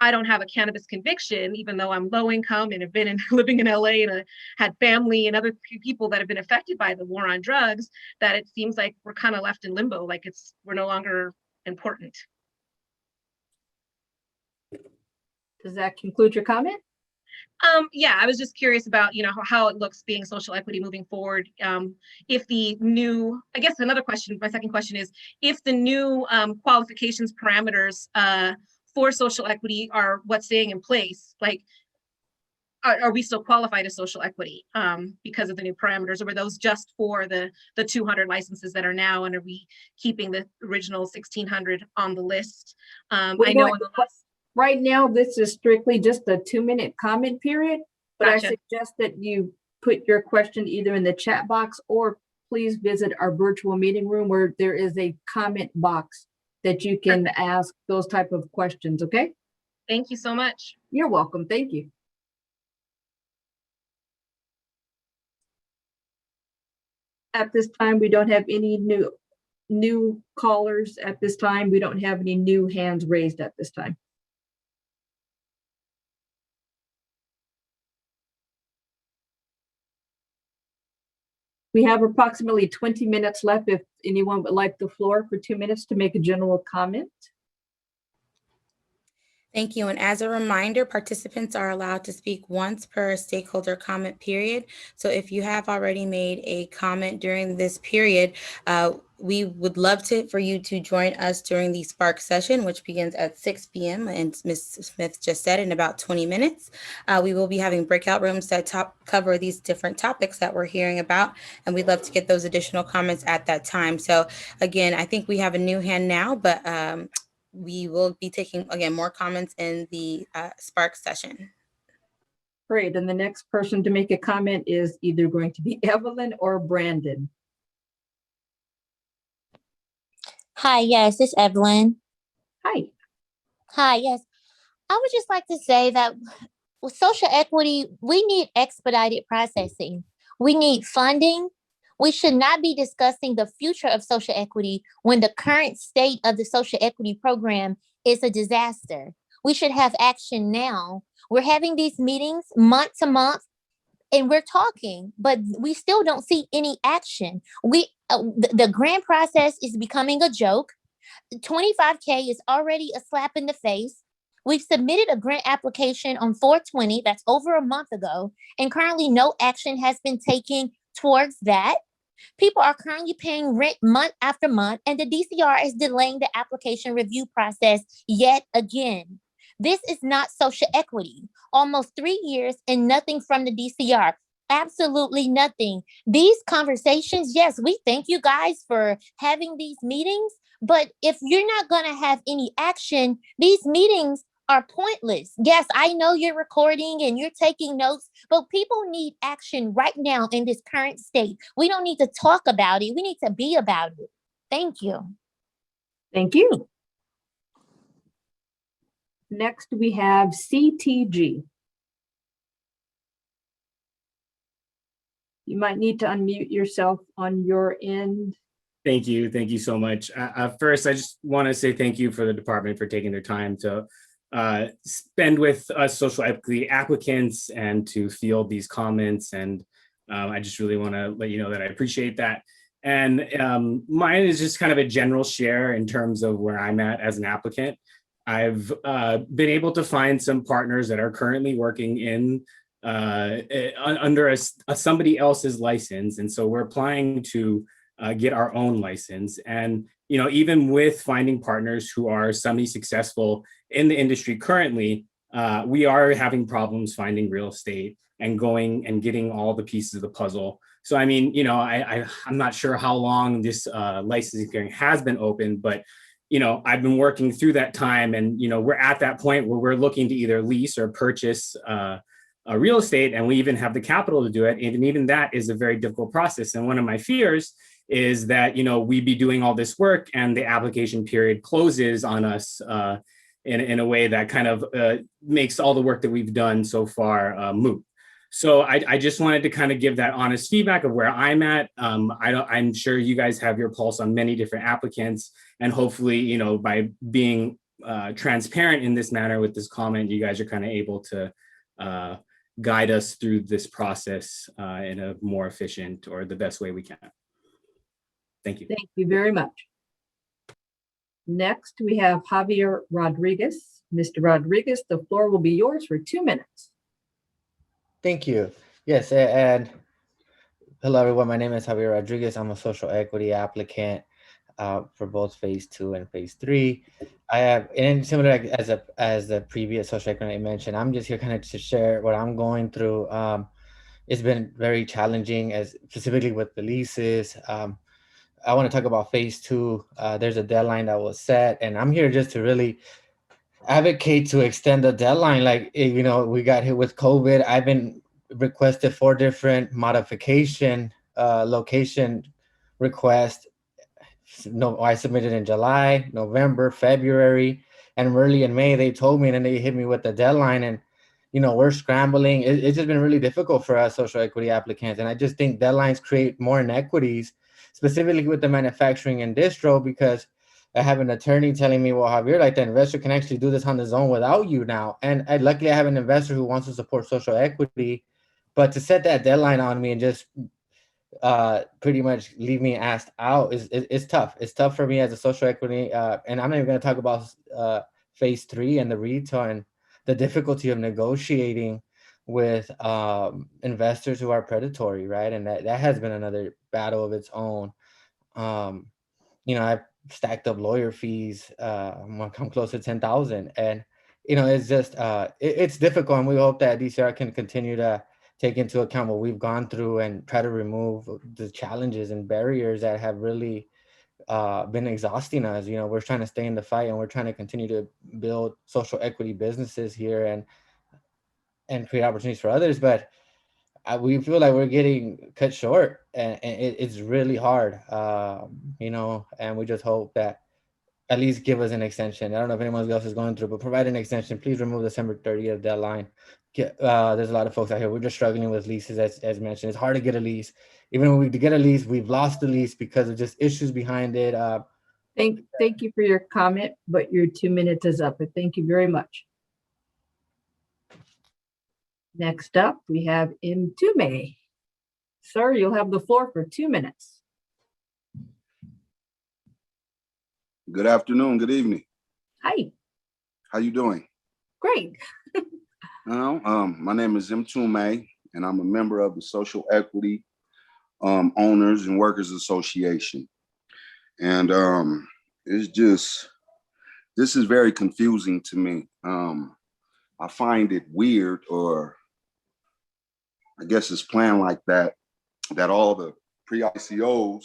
I don't have a cannabis conviction, even though I'm low income and have been living in LA and had family and other people that have been affected by the war on drugs, that it seems like we're kind of left in limbo, like we're no longer important. Does that conclude your comment? Yeah, I was just curious about, how it looks being social equity moving forward. If the new, I guess another question, my second question is, if the new qualifications parameters for social equity are what's staying in place, like, are we still qualified as social equity because of the new parameters, or were those just for the 200 licenses that are now, and are we keeping the original 1600 on the list? I know in the last. Right now, this is strictly just a 2-minute comment period, but Gotcha. I suggest that you put your question either in the chat box, or please visit our virtual meeting room where there is a comment box that you can ask those type of questions, okay? Thank you so much. You're welcome. Thank you. At this time, we don't have any new callers at this time. We don't have any new hands raised at this time. We have approximately 20 minutes left if anyone would like the floor for 2 minutes to make a general comment. Thank you. And as a reminder, participants are allowed to speak once per stakeholder comment period. So if you have already made a comment during this period, we would love for you to join us during the Spark session, which begins at 6 p.m. and Ms. Smith just said in about 20 minutes. We will be having breakout rooms that cover these different topics that we're hearing about, and we'd love to get those additional comments at that time. So again, I think we have a new hand now, but we will be taking, again, more comments in the Spark session. Great, and the next person to make a comment is either going to be Evelyn or Brandon. Hi, yes, it's Evelyn. Hi. Hi, yes. I would just like to say that with social equity, we need expedited processing. We need funding. We should not be discussing the future of social equity when the current state of the social equity program is a disaster. We should have action now. We're having these meetings month to month, and we're talking, but we still don't see any action. The grant process is becoming a joke. 25K is already a slap in the face. We've submitted a grant application on 4/20, that's over a month ago, and currently no action has been taken towards that. People are currently paying rent month after month, and the DCR is delaying the application review process yet again. This is not social equity. Almost 3 years and nothing from the DCR. Absolutely nothing. These conversations, yes, we thank you guys for having these meetings, but if you're not going to have any action, these meetings are pointless. Yes, I know you're recording and you're taking notes, but people need action right now in this current state. We don't need to talk about it. We need to be about it. Thank you. Thank you. Next, we have CTG. You might need to unmute yourself on your end. Thank you. Thank you so much. First, I just want to say thank you for the department for taking their time to spend with us social equity applicants and to field these comments. And I just really want to let you know that I appreciate that. And mine is just kind of a general share in terms of where I'm at as an applicant. I've been able to find some partners that are currently working in under somebody else's license. And so we're applying to get our own license. And, you know, even with finding partners who are semi-successful in the industry currently, we are having problems finding real estate and going and getting all the pieces of the puzzle. So, I mean, you know, I'm not sure how long this licensing hearing has been open, but, you know, I've been working through that time, and, you know, we're at that point where we're looking to either lease or purchase a real estate, and we even have the capital to do it. And even that is a very difficult process. And one of my fears is that, you know, we be doing all this work and the application period closes on us in a way that kind of makes all the work that we've done so far moot. So I just wanted to kind of give that honest feedback of where I'm at. I'm sure you guys have your pulse on many different applicants, and hopefully, you know, by being transparent in this manner with this comment, you guys are kind of able to guide us through this process in a more efficient or the best way we can. Thank you. Thank you very much. Next, we have Javier Rodriguez. Mr. Rodriguez, the floor will be yours for 2 minutes. Thank you. Yes, and hello everyone. My name is Javier Rodriguez. I'm a social equity applicant for both phase 2 and phase 3. I have, and similar as the previous social equity I mentioned, I'm just here kind of to share what I'm going through. It's been very challenging, as specifically with the leases. I want to talk about phase 2. There's a deadline that was set, and I'm here just to really advocate to extend the deadline. Like, you know, we got hit with COVID. I've been requested 4 different modification location requests. No, I submitted in July, November, February, and early in May they told me, and then they hit me with the deadline. And you know, we're scrambling. It's just been really difficult for us social equity applicants, and I just think deadlines create more inequities, specifically with the manufacturing and distro, because I have an attorney telling me, well, Javier, like the investor can actually do this on his own without you now. And luckily I have an investor who wants to support social equity, but to set that deadline on me and just pretty much leave me asked out is tough. It's tough for me as a social equity. And I'm not even going to talk about phase 3 and the retail and the difficulty of negotiating with investors who are predatory, right? And that has been another battle of its own. You know, I've stacked up lawyer fees. I'm close to 10,000, and you know, it's just it's difficult. And we hope that DCR can continue to take into account what we've gone through and try to remove the challenges and barriers that have really been exhausting us. You know, we're trying to stay in the fight, and we're trying to continue to build social equity businesses here and create opportunities for others, but we feel like we're getting cut short, and it's really hard, you know, and we just hope that at least give us an extension. I don't know if anyone else is going through, but provide an extension. Please remove December 30th deadline. There's a lot of folks out here. We're just struggling with leases, as mentioned. It's hard to get a lease. Even when we get a lease, we've lost the lease because of just issues behind it. Thank you for your comment, but your 2 minutes is up. But thank you very much. Next up, we have Mtume. Sir, you'll have the floor for 2 minutes. Good afternoon, good evening. Hi. How you doing? Great. My name is Mtume, and I'm a member of the Social Equity Owners and Workers Association. And this is very confusing to me. I find it weird, or I guess it's planned like that all the pre-ICOs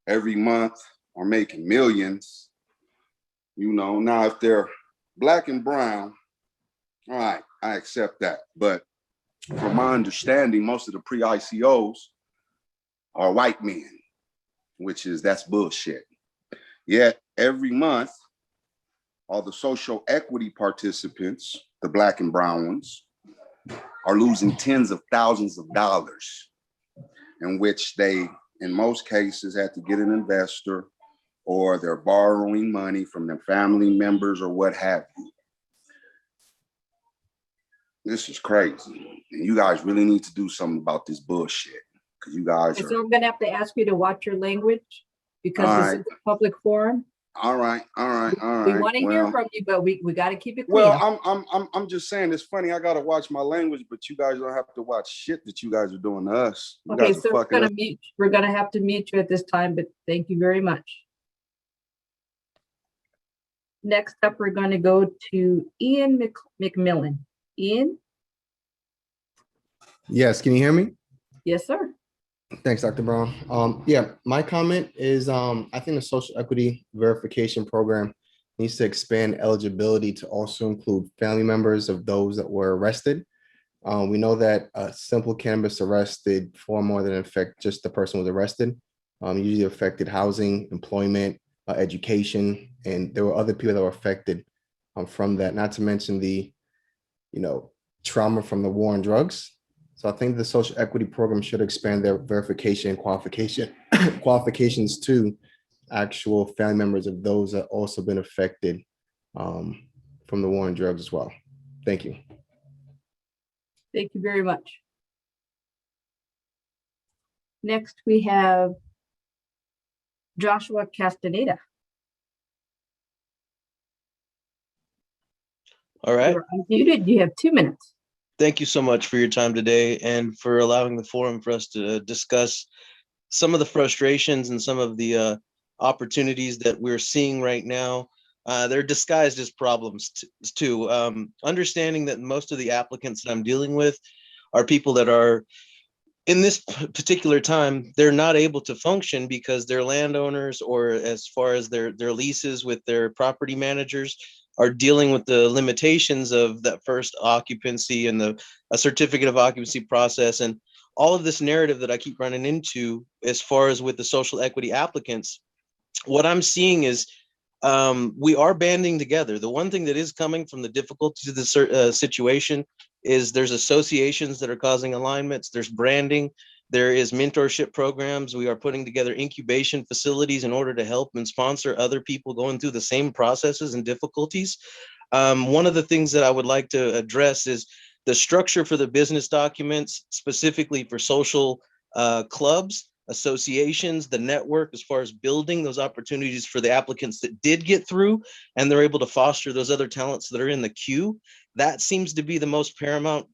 every month are making millions. You know, now if they're black and brown, all right, I accept that. But from my understanding, most of the pre-ICOs are white men, that's bullshit. Yet every month, all the social equity participants, the black and brown ones, are losing tens of thousands of dollars, in which they, in most cases, had to get an investor, or they're borrowing money from their family members or what have you. This is crazy. And you guys really need to do something about this bullshit, because you guys are... So I'm going to have to ask you to watch your language, because this is a public forum. All right. We want to hear from you, but we got to keep it clean. Well, I'm just saying, it's funny. I got to watch my language, but you guys don't have to watch shit that you guys are doing to us. You Okay, guys so are fucking up. we're going to have to mute you at this time, but thank you very much. Next up, we're going to go to Ian McMillan. Ian? Yes, can you hear me? Yes, sir. Thanks, Dr. Brown. Yeah, my comment is I think the social equity verification program needs to expand eligibility to also include family members of those that were arrested. We know that simple cannabis arrest did far more than affect just the person who was arrested. Usually affected housing, employment, education, and there were other people that were affected from that, not to mention the, trauma from the war on drugs. So I think the social equity program should expand their verification and qualifications to actual family members of those that also been affected from the war on drugs as well. Thank you. Thank you very much. Next, we have Joshua Castaneda. All right. You're unmuted. You have 2 minutes. Thank you so much for your time today and for allowing the forum for us to discuss some of the frustrations and some of the opportunities that we're seeing right now. They're disguised as problems too. Understanding that most of the applicants that I'm dealing with are people that are, in this particular time, they're not able to function because their landowners, or as far as their leases with their property managers, are dealing with the limitations of that first occupancy and a certificate of occupancy process. And all of this narrative that I keep running into as far as with the social equity applicants, what I'm seeing is we are banding together. The one thing that is coming from the difficulties of the situation is there's associations that are causing alignments, there's branding, there is mentorship programs. We are putting together incubation facilities in order to help and sponsor other people going through the same processes and difficulties. One of the things that I would like to address is the structure for the business documents, specifically for social clubs, associations, the network, as far as building those opportunities for the applicants that did get through, and they're able to foster those other talents that are in the queue. That seems to be the most paramount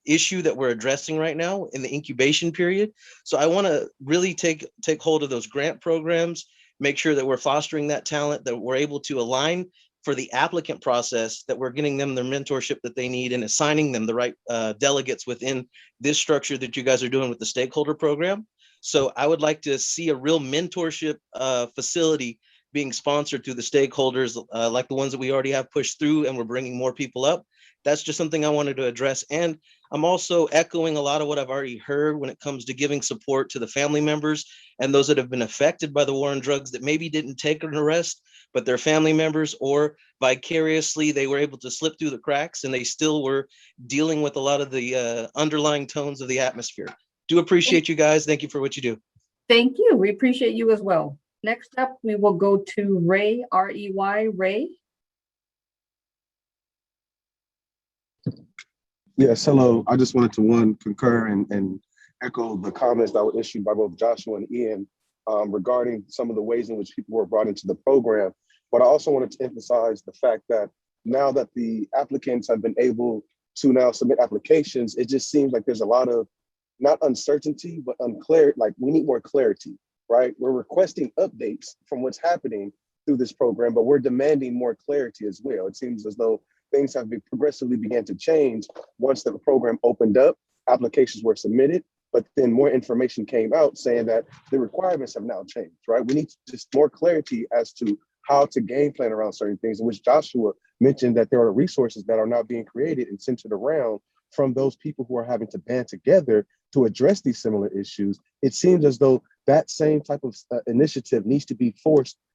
issue that we're addressing right now in the incubation period. So I want to really take hold of those grant programs, make sure that we're fostering that talent, that we're able to align for the applicant process, that we're getting them their mentorship that they need and assigning them the right delegates within this structure that you guys are doing with the stakeholder program. So I would like to see a real mentorship facility being sponsored through the stakeholders, like the ones that we already have pushed through, and we're bringing more people up. That's just something I wanted to address. And I'm also echoing a lot of what I've already heard when it comes to giving support to the family members and those that have been affected by the war on drugs that maybe didn't take an arrest, but their family members, or vicariously, they were able to slip through the cracks and they still were dealing with a lot of the underlying tones of the atmosphere. Do appreciate you guys. Thank you for what you do. Thank you. We appreciate you as well. Next up, we will go to Ray, R-E-Y, Ray. Yes, hello. I just wanted to concur and echo the comments that were issued by both Joshua and Ian regarding some of the ways in which people were brought into the program. But I also wanted to emphasize the fact that now that the applicants have been able to now submit applications, it just seems like there's a lot of not uncertainty, but unclear, like we need more clarity, right? We're requesting updates from what's happening through this program, but we're demanding more clarity as well. It seems as though things have been progressively began to change once the program opened up, applications were submitted, but then more information came out saying that the requirements have now changed, right? We need just more clarity as to how to game plan around certain things, in which Joshua mentioned that there are resources that are now being created and centered around from those people who are having to band together to address these similar issues. It seems as though that same type of initiative needs to be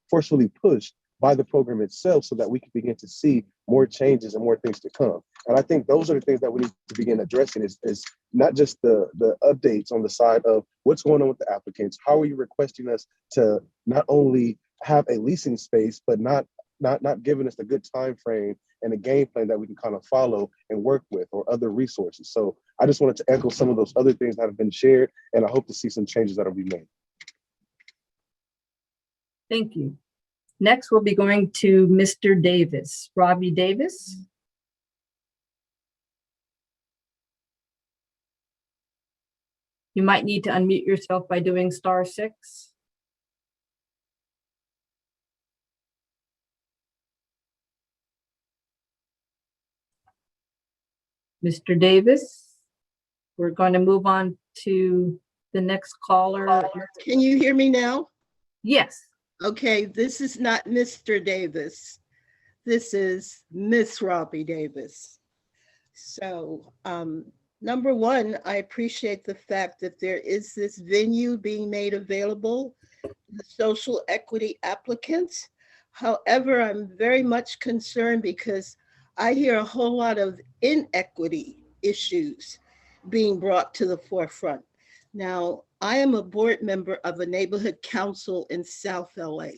forcefully pushed by the program itself so that we can begin to see more changes and more things to come. And I think those are the things that we need to begin addressing is not just the updates on the side of what's going on with the applicants, how are you requesting us to not only have a leasing space, but not giving us a good time frame and a game plan that we can kind of follow and work with, or other resources. So I just wanted to echo some of those other things that have been shared, and I hope to see some changes that will be made. Thank you. Next, we'll be going to Mr. Davis, Robbie Davis. You might need to unmute yourself by doing *6. Mr. Davis, we're going to move on to the next caller. Can you hear me now? Yes. Okay, this is not Mr. Davis. This is Miss Robbie Davis. So, number one, I appreciate the fact that there is this venue being made available to the social equity applicants. However, I'm very much concerned because I hear a whole lot of inequity issues being brought to the forefront. Now, I am a board member of a neighborhood council in South LA.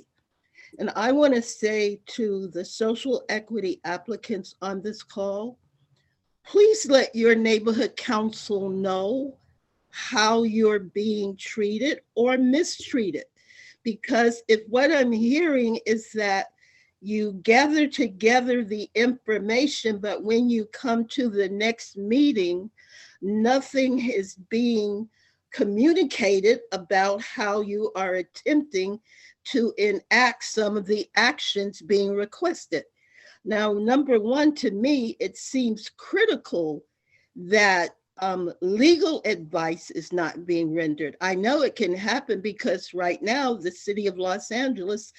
And I want to say to the social equity applicants on this call, please let your neighborhood council know how you're being treated or mistreated. Because if what I'm hearing is that you gather together the information, but when you come to the next meeting, nothing is being communicated about how you are attempting to enact some of the actions being requested. Now, number one, to me, it seems critical that legal advice is not being rendered. I know it can happen because right now the city of Los Angeles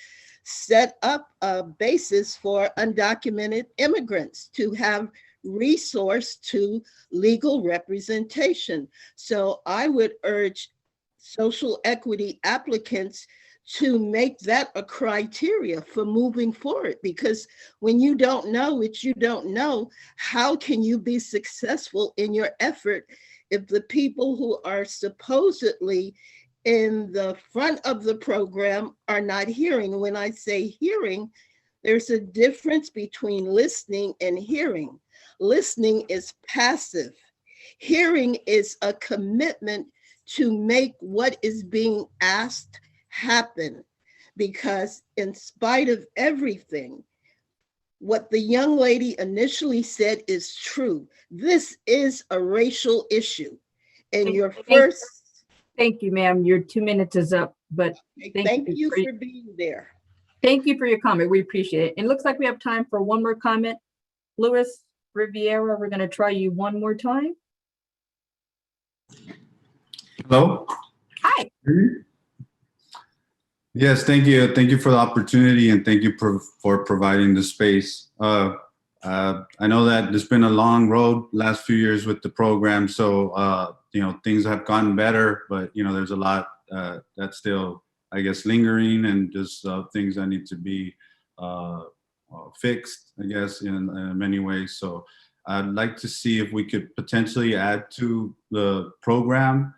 set up a basis for undocumented immigrants to have resource to legal representation. So I would urge social equity applicants to make that a criteria for moving forward, because when you don't know what you don't know, how can you be successful in your effort if the people who are supposedly in the front of the program are not hearing? When I say hearing, there's a difference between listening and hearing. Listening is passive. Hearing is a commitment to make what is being asked happen, because in spite of everything, what the young lady initially said is true. This is a racial issue. And your first... Thank you, ma'am. Your 2 minutes is up, but thank you for being there. Thank you for your comment. We appreciate it. It looks like we have time for one more comment. Luis Riviera, we're going to try you one more time. Hello? Hi. Yes, thank you. Thank you for the opportunity, and thank you for providing the space. I know that there's been a long road last few years with the program, so things have gotten better, but there's a lot that's still, I guess, lingering, and just things that need to be fixed, I guess, in many ways. So I'd like to see if we could potentially add to the program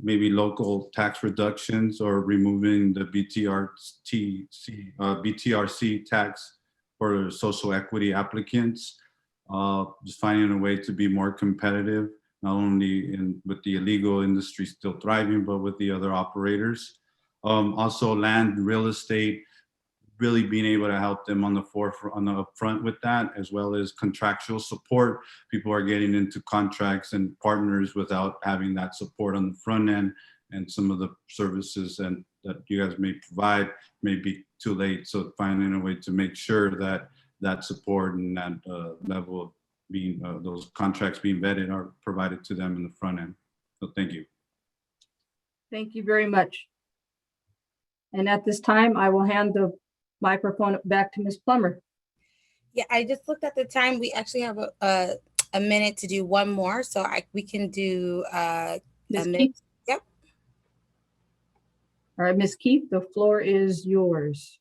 maybe local tax reductions or removing the BTRC tax for social equity applicants. Just finding a way to be more competitive, not only with the illegal industry still thriving, but with the other operators. Also land, real estate, really being able to help them on the forefront, on the upfront with that, as well as contractual support. People are getting into contracts and partners without having that support on the front end, and some of the services that you guys may provide may be too late. So finding a way to make sure that that support and that level of being, those contracts being vetted are provided to them in the front end. So thank you. Thank you very much. And at this time, I will hand the microphone back to Ms. Plummer. Yeah, I just looked at the time. We actually have a minute to do one more, so we can do a minute. Yep. All right, Ms. Keith, the floor is yours.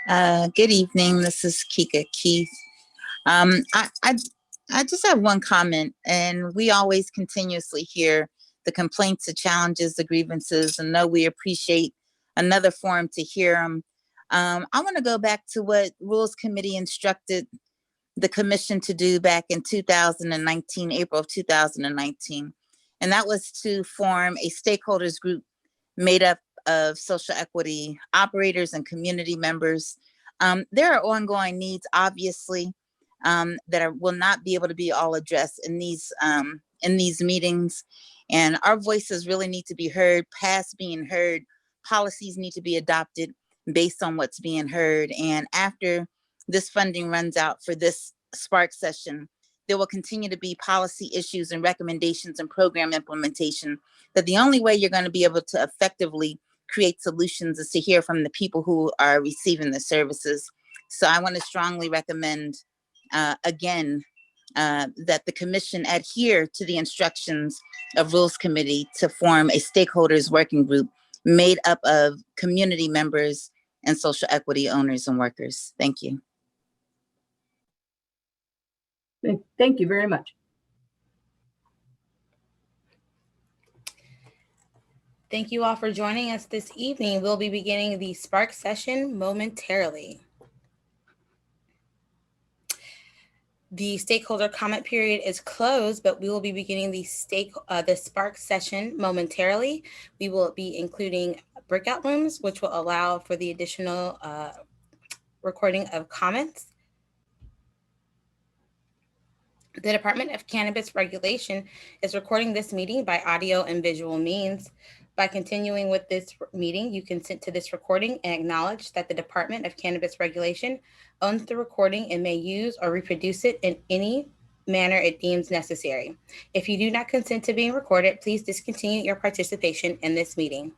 Good evening. This is Kika Keith. I just have one comment, and we always continuously hear the complaints, the challenges, the grievances, and know we appreciate another forum to hear them. I want to go back to what Rules Committee instructed the commission to do back in 2019, April of 2019. And that was to form a stakeholders group made up of social equity operators and community members. There are ongoing needs, obviously, that will not be able to be all addressed in these meetings. And our voices really need to be heard, past being heard. Policies need to be adopted based on what's being heard. And after this funding runs out for this Spark session, there will continue to be policy issues and recommendations and program implementation, that the only way you're going to be able to effectively create solutions is to hear from the people who are receiving the services. So I want to strongly recommend, again, that the commission adhere to the instructions of Rules Committee to form a stakeholders working group made up of community members and social equity owners and workers. Thank you. Thank you very much. Thank you all for joining us this evening. We'll be beginning the Spark session momentarily. The stakeholder comment period is closed, but we will be beginning the Spark session momentarily. We will be including breakout rooms, which will allow for the additional recording of comments. The Department of Cannabis Regulation is recording this meeting by audio and visual means. By continuing with this meeting, you consent to this recording and acknowledge that the Department of Cannabis Regulation owns the recording and may use or reproduce it in any manner it deems necessary. If you do not consent to being recorded, please discontinue your participation in this meeting.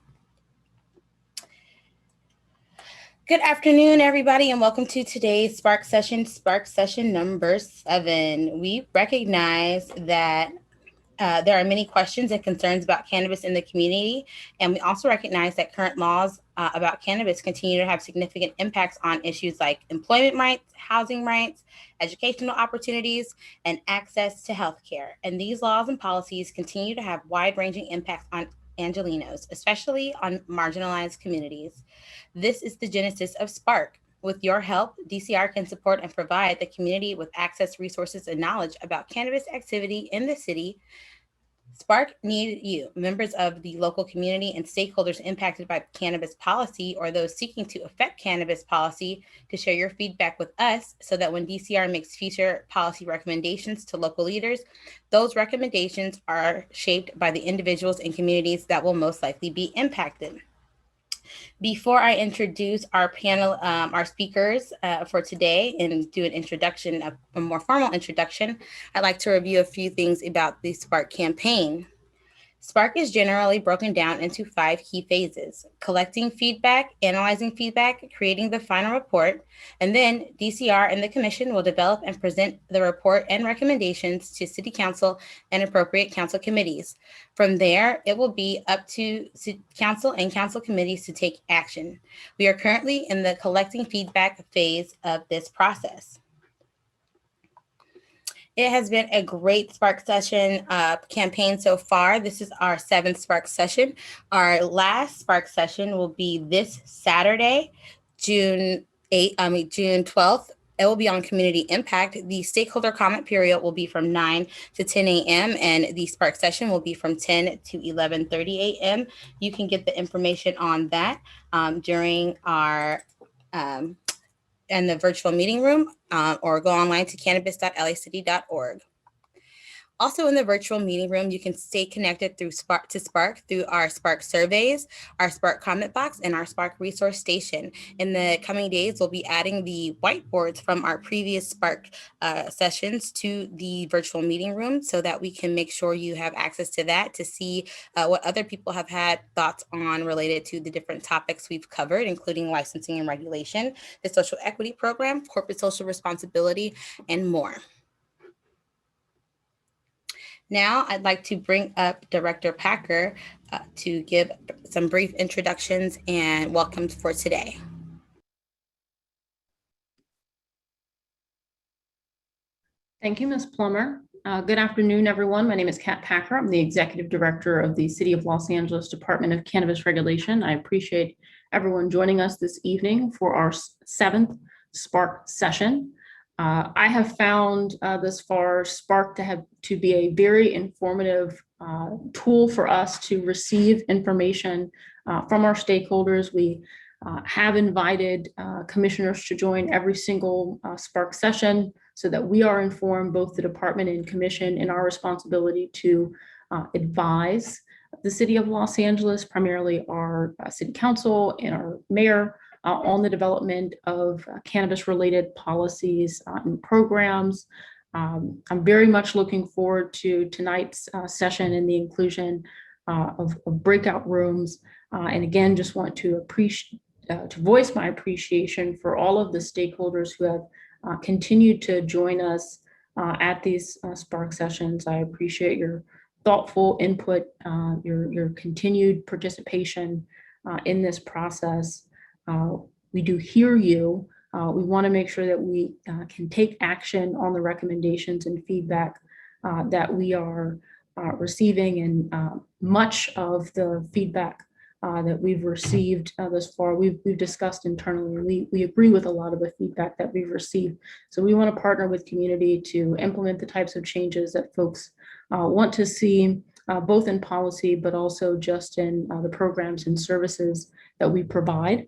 Good afternoon, everybody, and welcome to today's Spark session number 7. We recognize that there are many questions and concerns about cannabis in the community, and we also recognize that current laws about cannabis continue to have significant impacts on issues like employment rights, housing rights, educational opportunities, and access to healthcare. And these laws and policies continue to have wide-ranging impacts on Angelenos, especially on marginalized communities. This is the genesis of Spark. With your help, DCR can support and provide the community with access, resources, and knowledge about cannabis activity in the city. Spark needed you, members of the local community and stakeholders impacted by cannabis policy or those seeking to affect cannabis policy, to share your feedback with us so that when DCR makes future policy recommendations to local leaders, those recommendations are shaped by the individuals and communities that will most likely be impacted. Before I introduce our panel, our speakers for today and do an introduction, a more formal introduction, I'd like to review a few things about the Spark campaign. Spark is generally broken down into 5 key phases: collecting feedback, analyzing feedback, creating the final report, and then DCR and the Commission will develop and present the report and recommendations to City Council and appropriate council committees. From there, it will be up to Council and council committees to take action. We are currently in the collecting feedback phase of this process. It has been a great Spark session campaign so far. This is our 7th Spark session. Our last Spark session will be this Saturday, June 12th. It will be on community impact. The stakeholder comment period will be from 9 to 10 a.m. and the Spark session will be from 10 to 11:30 a.m. You can get the information on that during our in the virtual meeting room or go online to cannabis.lacity.org. Also in the virtual meeting room, you can stay connected through Spark through our Spark surveys, our Spark comment box, and our Spark resource station. In the coming days, we'll be adding the whiteboards from our previous Spark sessions to the virtual meeting room so that we can make sure you have access to that to see what other people have had thoughts on related to the different topics we've covered, including licensing and regulation, the social equity program, corporate social responsibility, and more. Now, I'd like to bring up Director Packer to give some brief introductions and welcomes for today. Thank you, Ms. Plummer. Good afternoon, everyone. My name is Kat Packer. I'm the Executive Director of the City of Los Angeles Department of Cannabis Regulation. I appreciate everyone joining us this evening for our 7th Spark session. I have found thus far Spark to be a very informative tool for us to receive information from our stakeholders. We have invited commissioners to join every single Spark session so that we are informed, both the department and commission, in our responsibility to advise the City of Los Angeles, primarily our City Council and our mayor, on the development of cannabis-related policies and programs. I'm very much looking forward to tonight's session and the inclusion of breakout rooms. And again, just want to voice my appreciation for all of the stakeholders who have continued to join us at these Spark sessions. I appreciate your thoughtful input, your continued participation in this process. we do hear you. We want to make sure that we can take action on the recommendations and feedback that we are receiving, and much of the feedback that we've received thus far, we've discussed internally. We agree with a lot of the feedback that we've received. So we want to partner with community to implement the types of changes that folks want to see, both in policy, but also just in the programs and services that we provide.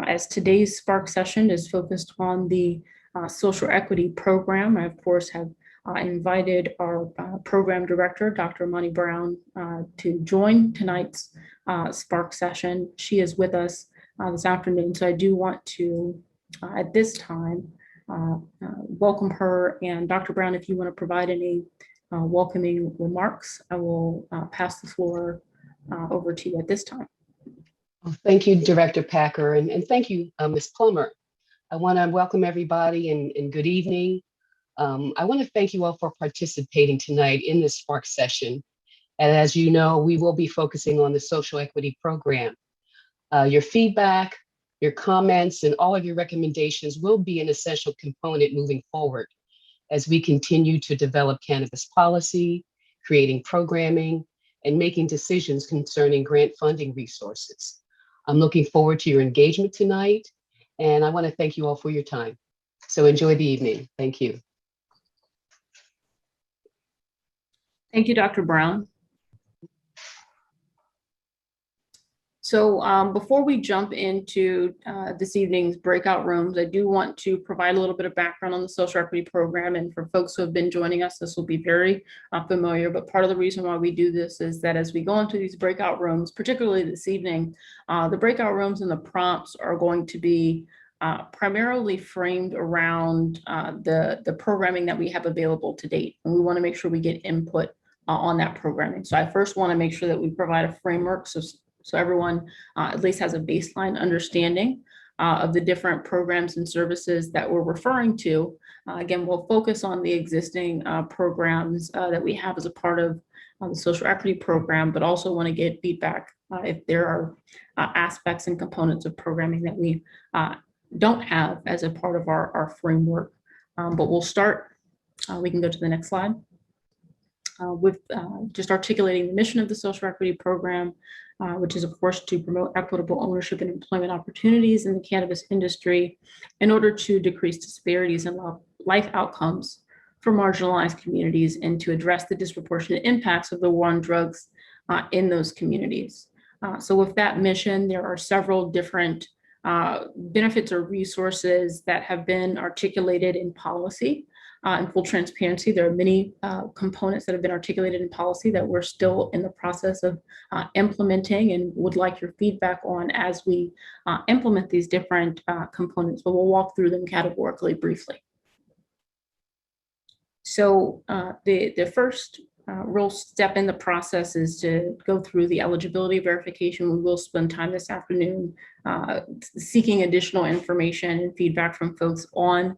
As today's Spark session is focused on the social equity program, I of course have invited our program director, Dr. Monty Brown, to join tonight's Spark session. She is with us this afternoon, so I do want to, at this time, welcome her. And Dr. Brown, if you want to provide any welcoming remarks, I will pass the floor over to you at this time. Well, thank you, Director Packer, and thank you, Ms. Plummer. I want to welcome everybody and good evening. I want to thank you all for participating tonight in this Spark session. And as you know, we will be focusing on the social equity program. Your feedback, your comments, and all of your recommendations will be an essential component moving forward as we continue to develop cannabis policy, creating programming, and making decisions concerning grant funding resources. I'm looking forward to your engagement tonight, and I want to thank you all for your time. So enjoy the evening. Thank you. Thank you, Dr. Brown. So before we jump into this evening's breakout rooms, I do want to provide a little bit of background on the social equity program. And for folks who have been joining us, this will be very familiar. But part of the reason why we do this is that as we go into these breakout rooms, particularly this evening, the breakout rooms and the prompts are going to be primarily framed around the programming that we have available to date. And we want to make sure we get input on that programming. So I first want to make sure that we provide a framework so everyone at least has a baseline understanding of the different programs and services that we're referring to. Again, we'll focus on the existing programs that we have as a part of the social equity program, but also want to get feedback if there are aspects and components of programming that we don't have as a part of our framework. But we'll start, we can go to the next slide, with just articulating the mission of the social equity program, which is, of course, to promote equitable ownership and employment opportunities in the cannabis industry in order to decrease disparities in life outcomes for marginalized communities and to address the disproportionate impacts of the war on drugs in those communities. So with that mission, there are several different benefits or resources that have been articulated in policy. In full transparency, there are many components that have been articulated in policy that we're still in the process of implementing and would like your feedback on as we implement these different components, but we'll walk through them categorically briefly. So the first real step in the process is to go through the eligibility verification. We will spend time this afternoon seeking additional information and feedback from folks on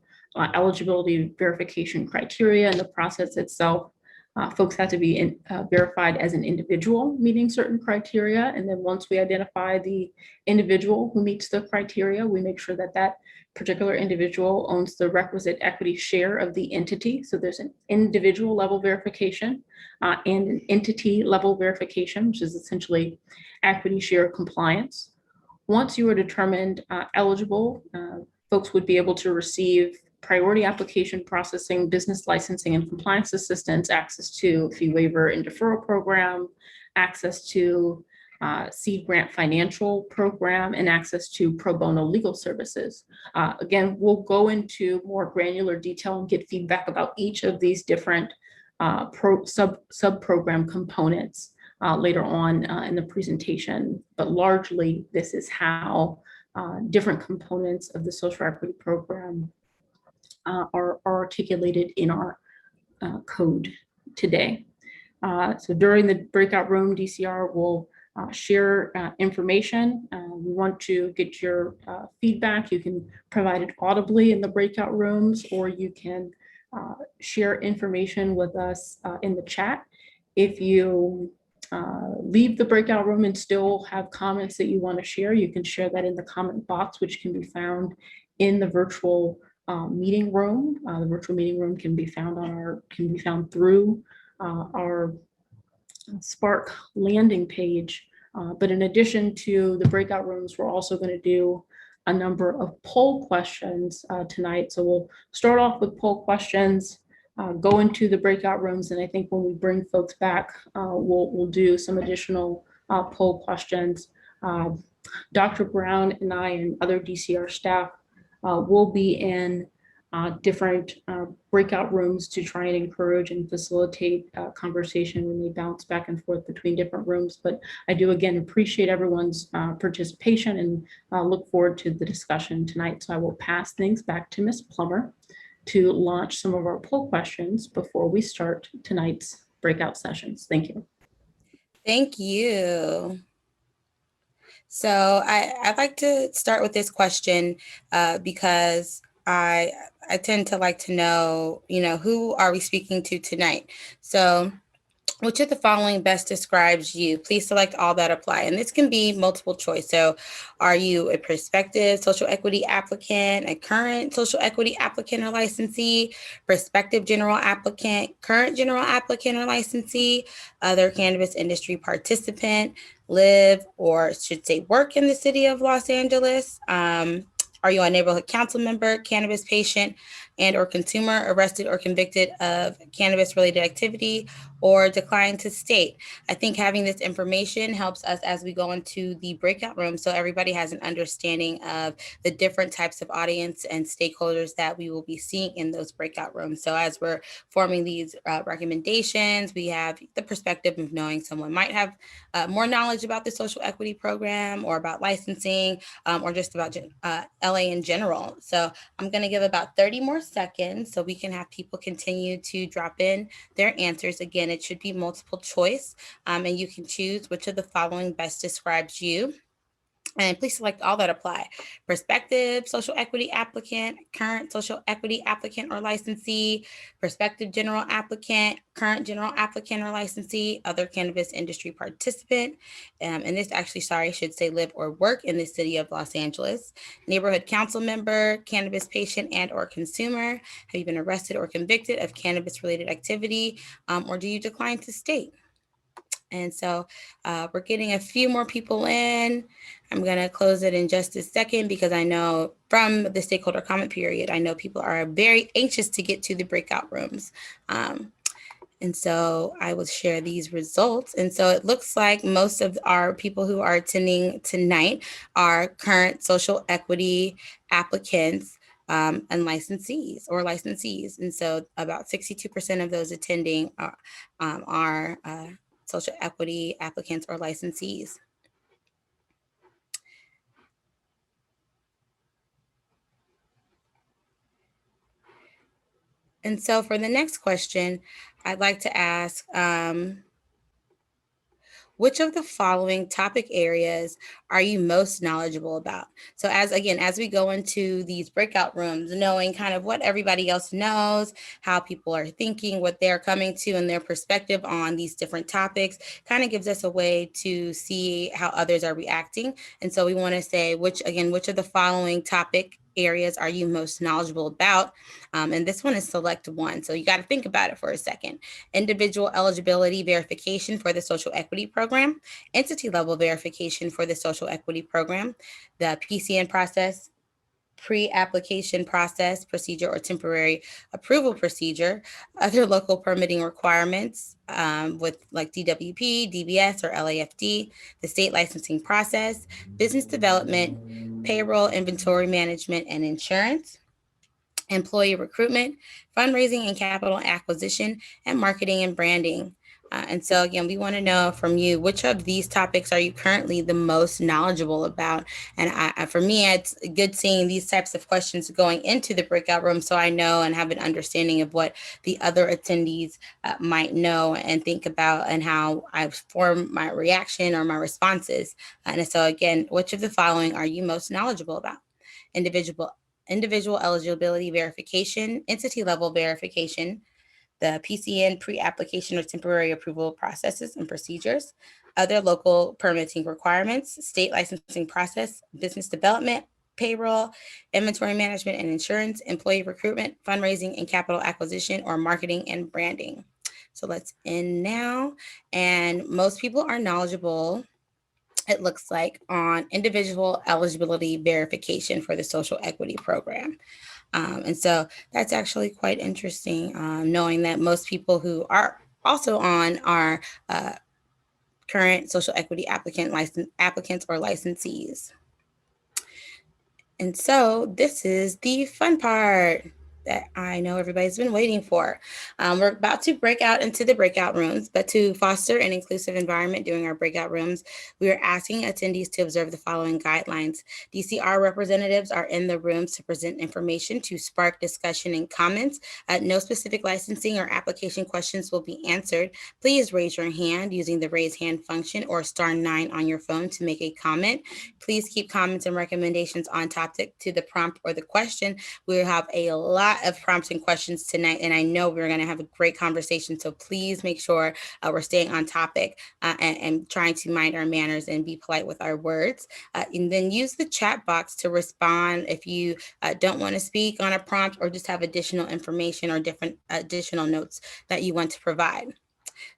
eligibility verification criteria and the process itself. Folks have to be verified as an individual meeting certain criteria. And then once we identify the individual who meets the criteria, we make sure that that particular individual owns the requisite equity share of the entity. So there's an individual level verification and an entity level verification, which is essentially equity share compliance. Once you are determined eligible, folks would be able to receive priority application processing, business licensing and compliance assistance, access to fee waiver and deferral program, access to seed grant financial program, and access to pro bono legal services. Again, we'll go into more granular detail and get feedback about each of these different sub-program components later on in the presentation, but largely this is how different components of the social equity program are articulated in our code today. So during the breakout room, DCR will share information. We want to get your feedback. You can provide it audibly in the breakout rooms, or you can share information with us in the chat. If you leave the breakout room and still have comments that you want to share, you can share that in the comment box, which can be found in the virtual meeting room. The virtual meeting room can be found through our Spark landing page. But in addition to the breakout rooms, we're also going to do a number of poll questions tonight. So we'll start off with poll questions, go into the breakout rooms, and I think when we bring folks back, we'll do some additional poll questions. Dr. Brown and I and other DCR staff will be in different breakout rooms to try and encourage and facilitate conversation when we bounce back and forth between different rooms. But I do again appreciate everyone's participation and look forward to the discussion tonight. So I will pass things back to Ms. Plummer to launch some of our poll questions before we start tonight's breakout sessions. Thank you. Thank you. So I'd like to start with this question because I tend to like to know, who are we speaking to tonight? So which of the following best describes you? Please select all that apply. And this can be multiple choice. So are you a prospective social equity applicant, a current social equity applicant or licensee, prospective general applicant, current general applicant or licensee, other cannabis industry participant, live or should say work in the city of Los Angeles? Are you a neighborhood council member, cannabis patient, and or consumer arrested or convicted of cannabis-related activity, or declined to state? I think having this information helps us as we go into the breakout room so everybody has an understanding of the different types of audience and stakeholders that we will be seeing in those breakout rooms. So as we're forming these recommendations, we have the perspective of knowing someone might have more knowledge about the social equity program or about licensing or just about LA in general. So I'm going to give about 30 more seconds so we can have people continue to drop in their answers. Again, it should be multiple choice, and you can choose which of the following best describes you. And please select all that apply. Prospective social equity applicant, current social equity applicant or licensee, prospective general applicant, current general applicant or licensee, other cannabis industry participant. And this actually, should say live or work in the city of Los Angeles, neighborhood council member, cannabis patient and or consumer. Have you been arrested or convicted of cannabis related activity, or do you decline to state? And so we're getting a few more people in. I'm going to close it in just a second because I know from the stakeholder comment period, I know people are very anxious to get to the breakout rooms. And so I will share these results. And so it looks like most of our people who are attending tonight are current social equity applicants and licensees. And so about 62% of those attending are social equity applicants or licensees. And so for the next question, I'd like to ask, which of the following topic areas are you most knowledgeable about? So as we go into these breakout rooms, knowing kind of what everybody else knows, how people are thinking, what they're coming to and their perspective on these different topics kind of gives us a way to see how others are reacting. And so we want to say which of the following topic areas are you most knowledgeable about? And this one is select one. So you got to think about it for a second. Individual eligibility verification for the social equity program, entity level verification for the social equity program, the PCN process, pre-application process, procedure or temporary approval procedure, other local permitting requirements with like DWP, DBS, or LAFD, the state licensing process, business development, payroll, inventory management, and insurance, employee recruitment, fundraising and capital acquisition, and marketing and branding. And so again, we want to know from you, which of these topics are you currently the most knowledgeable about? And for me, it's good seeing these types of questions going into the breakout room so I know and have an understanding of what the other attendees might know and think about and how I form my reaction or my responses. And so again, which of the following are you most knowledgeable about? Individual eligibility verification, entity level verification, the PCN pre-application or temporary approval processes and procedures, other local permitting requirements, state licensing process, business development, payroll, inventory management and insurance, employee recruitment, fundraising and capital acquisition, or marketing and branding. So let's end now. And most people are knowledgeable, it looks like, on individual eligibility verification for the social equity program. And so that's actually quite interesting, knowing that most people who are also on are current social equity applicants or licensees. And so this is the fun part that I know everybody's been waiting for. We're about to break out into the breakout rooms, but to foster an inclusive environment during our breakout rooms, we are asking attendees to observe the following guidelines. DCR representatives are in the rooms to present information to spark discussion and comments. No specific licensing or application questions will be answered. Please raise your hand using the raise hand function or *9 on your phone to make a comment. Please keep comments and recommendations on topic to the prompt or the question. We'll have a lot of prompts and questions tonight, and I know we're going to have a great conversation. So please make sure we're staying on topic and trying to mind our manners and be polite with our words. And then use the chat box to respond if you don't want to speak on a prompt or just have additional information or different additional notes that you want to provide.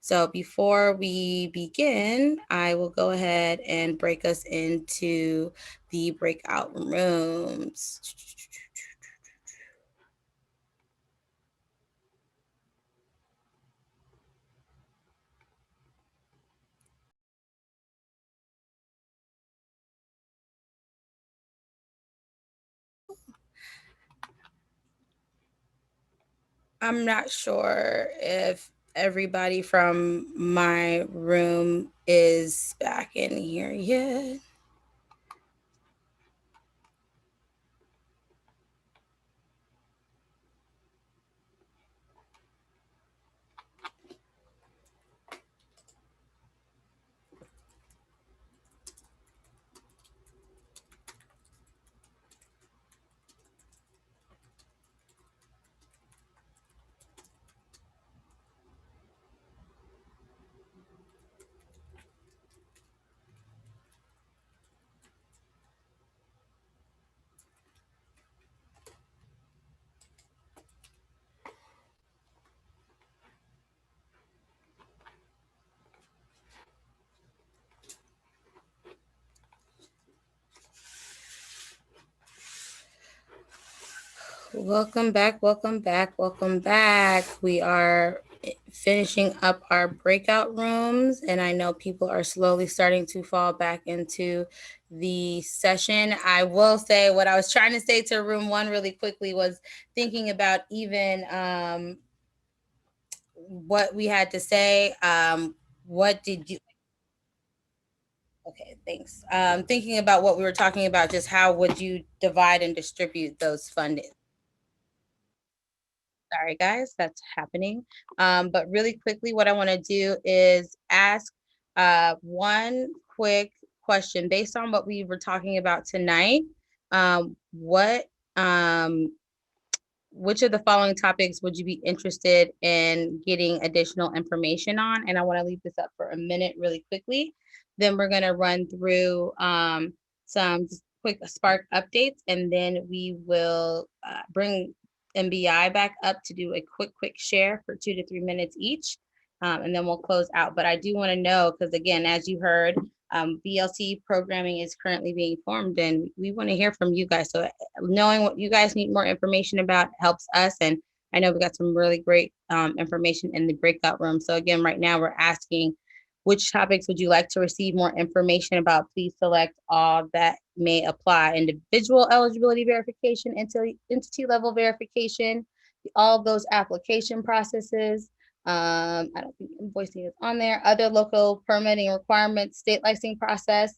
So before we begin, I will go ahead and break us into the breakout rooms. I'm not sure if everybody from my room is back in here yet. Welcome back, welcome back, welcome back. We are finishing up our breakout rooms, and I know people are slowly starting to fall back into the session. I will say what I was trying to say to room one really quickly was thinking about even what we had to say. What did you... Okay, thanks. Thinking about what we were talking about, just how would you divide and distribute those funding? Sorry, guys, that's happening. But really quickly, what I want to do is ask one quick question based on what we were talking about tonight. Which of the following topics would you be interested in getting additional information on? And I want to leave this up for a minute really quickly. Then we're going to run through some quick Spark updates, and then we will bring MBI back up to do a quick share for 2 to 3 minutes each. And then we'll close out. But I do want to know, because again, as you heard, VLC programming is currently being formed, and we want to hear from you guys. So knowing what you guys need more information about helps us. And I know we got some really great information in the breakout room. So again, right now we're asking, which topics would you like to receive more information about? Please select all that may apply. Individual eligibility verification, entity level verification, all of those application processes. I don't think invoicing is on there. Other local permitting requirements, state licensing process,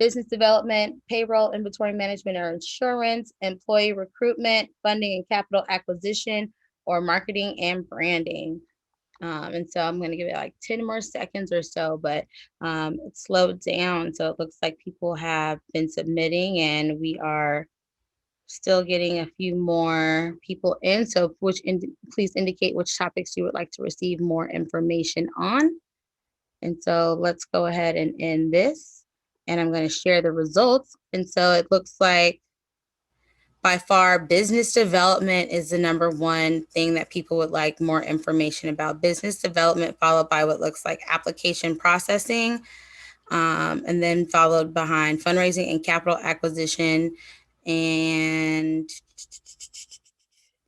business development, payroll, inventory management or insurance, employee recruitment, funding and capital acquisition, or marketing and branding. And so I'm going to give it like 10 more seconds or so, but it slowed down. So it looks like people have been submitting, and we are Still getting a few more people in. So please indicate which topics you would like to receive more information on. And so let's go ahead and end this. And I'm going to share the results. And so it looks like by far, business development is the number one thing that people would like more information about. Business development, followed by what looks like application processing, and then followed behind fundraising and capital acquisition and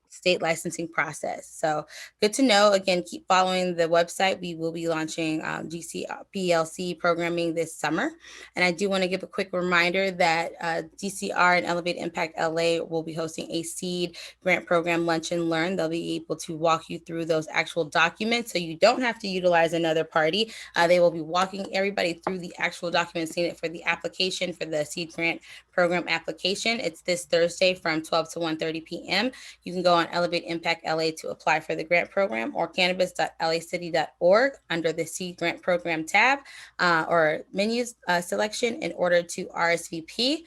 state licensing process. So good to know. Again, keep following the website. We will be launching GCPLC programming this summer. And I do want to give a quick reminder that DCR and Elevate Impact LA will be hosting a seed grant program lunch and learn. They'll be able to walk you through those actual documents so you don't have to utilize another party. They will be walking everybody through the actual documents needed for the application for the seed grant program application. It's this Thursday from 12 to 1:30 p.m. You can go on Elevate Impact LA to apply for the grant program, or cannabis.lacity.org under the Seed Grant Program tab or menus selection in order to RSVP.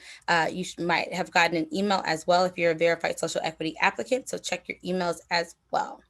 You might have gotten an email as well if you're a verified social equity applicant, so check your emails as well.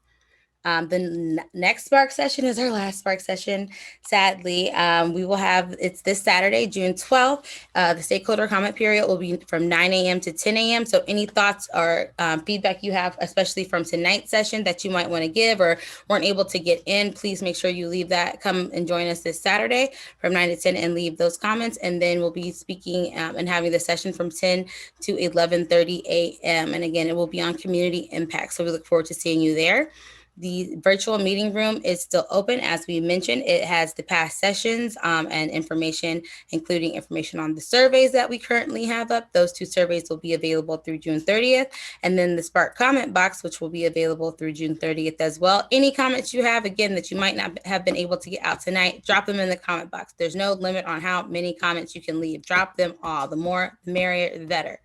The next Spark session is our last Spark session. Sadly, we will have, it's this Saturday, June 12th. The stakeholder comment period will be from 9 a.m. to 10 a.m. So any thoughts or feedback you have, especially from tonight's session that you might want to give or weren't able to get in, please make sure you leave that. Come and join us this Saturday from 9 to 10 and leave those comments. And then we'll be speaking and having the session from 10 to 11:30 a.m. And again, it will be on community impact. So we look forward to seeing you there. The virtual meeting room is still open. As we mentioned, it has the past sessions and information, including information on the surveys that we currently have up. Those 2 surveys will be available through June 30th. And then the Spark comment box, which will be available through June 30th as well. Any comments you have, again, that you might not have been able to get out tonight, drop them in the comment box. There's no limit on how many comments you can leave. Drop them all. The more, the merrier, the better.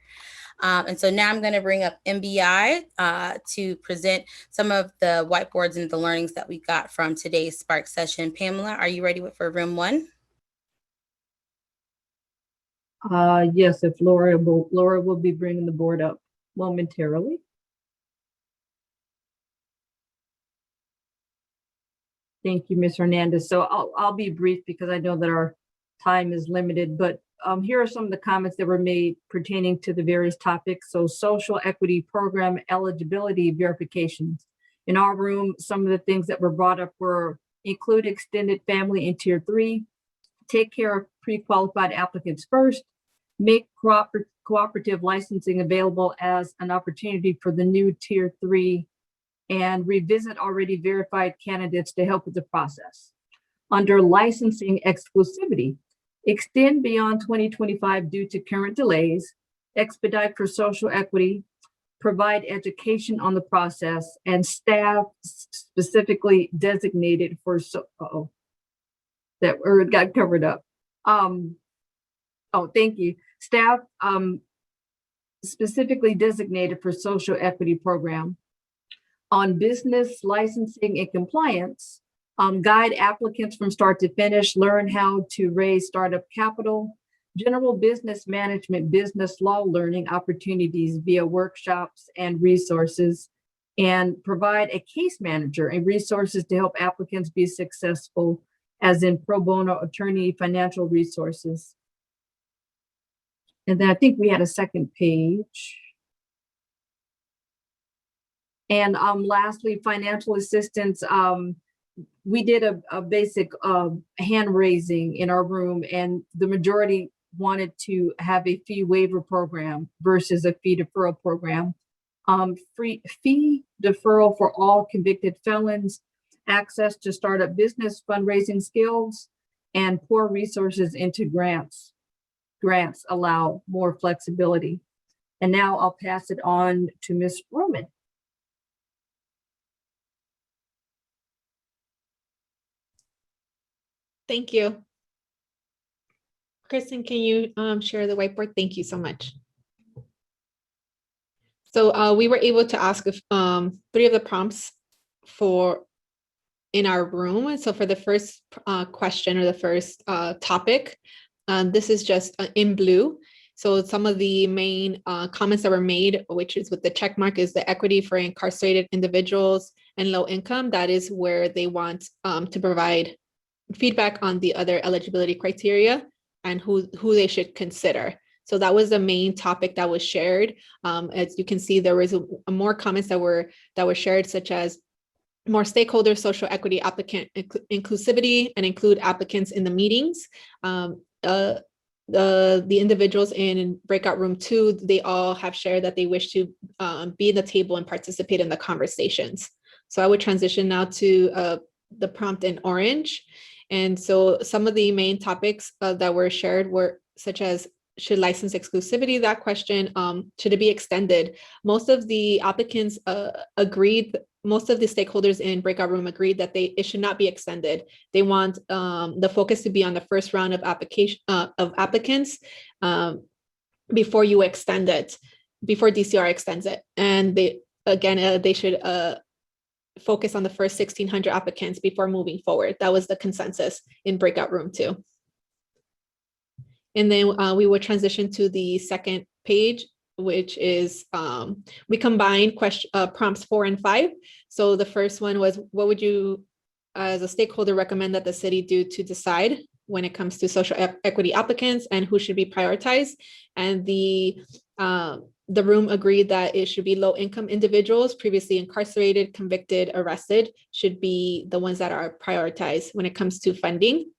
And so now I'm going to bring up MBI to present some of the whiteboards and the learnings that we got from today's Spark session. Pamela, are you ready for room 1? Yes, if Laura will be bringing the board up momentarily. Thank you, Ms. Hernandez. So I'll be brief because I know that our time is limited, but here are some of the comments that were made pertaining to the various topics. So social equity program eligibility verifications. In our room, some of the things that were brought up were include extended family in tier 3, take care of pre-qualified applicants first, make cooperative licensing available as an opportunity for the new tier 3, and revisit already verified candidates to help with the process. Under licensing exclusivity, extend beyond 2025 due to current delays, expedite for social equity, provide education on the process, and staff specifically designated for that word got covered up. Thank you. Staff specifically designated for social equity program. On business licensing and compliance, guide applicants from start to finish, learn how to raise startup capital, general business management, business law learning opportunities via workshops and resources, and provide a case manager and resources to help applicants be successful, as in pro bono attorney, financial resources. And then I think we had a second page. And lastly, financial assistance. We did a basic hand raising in our room, and the majority wanted to have a fee waiver program versus a fee deferral program. Free fee deferral for all convicted felons, access to startup business fundraising skills, and pour resources into grants. Grants allow more flexibility. And now I'll pass it on to Ms. Roman. Thank you. Kristen, can you share the whiteboard? Thank you so much. So we were able to ask 3 of the prompts in our room. And so for the first question or the first topic, this is just in blue. So some of the main comments that were made, which is with the check mark, is the equity for incarcerated individuals and low income. That is where they want to provide feedback on the other eligibility criteria and who they should consider. So that was the main topic that was shared. As you can see, there was more comments that were shared, such as more stakeholder social equity applicant inclusivity and include applicants in the meetings. The individuals in breakout room 2, they all have shared that they wish to be in the table and participate in the conversations. So I would transition now to the prompt in orange. And so some of the main topics that were shared were such as, should license exclusivity, that question, should it be extended? Most of the applicants agreed, most of the stakeholders in breakout room agreed that it should not be extended. They want the focus to be on the first round of applicants before you extend it, before DCR extends it. And they should focus on the first 1,600 applicants before moving forward. That was the consensus in breakout room 2. And then we will transition to the second page, which is we combined prompts 4 and 5. So the first one was, what would you as a stakeholder recommend that the city do to decide when it comes to social equity applicants and who should be prioritized? And the room agreed that it should be low income individuals, previously incarcerated, convicted, arrested, should be the ones that are prioritized when it comes to funding.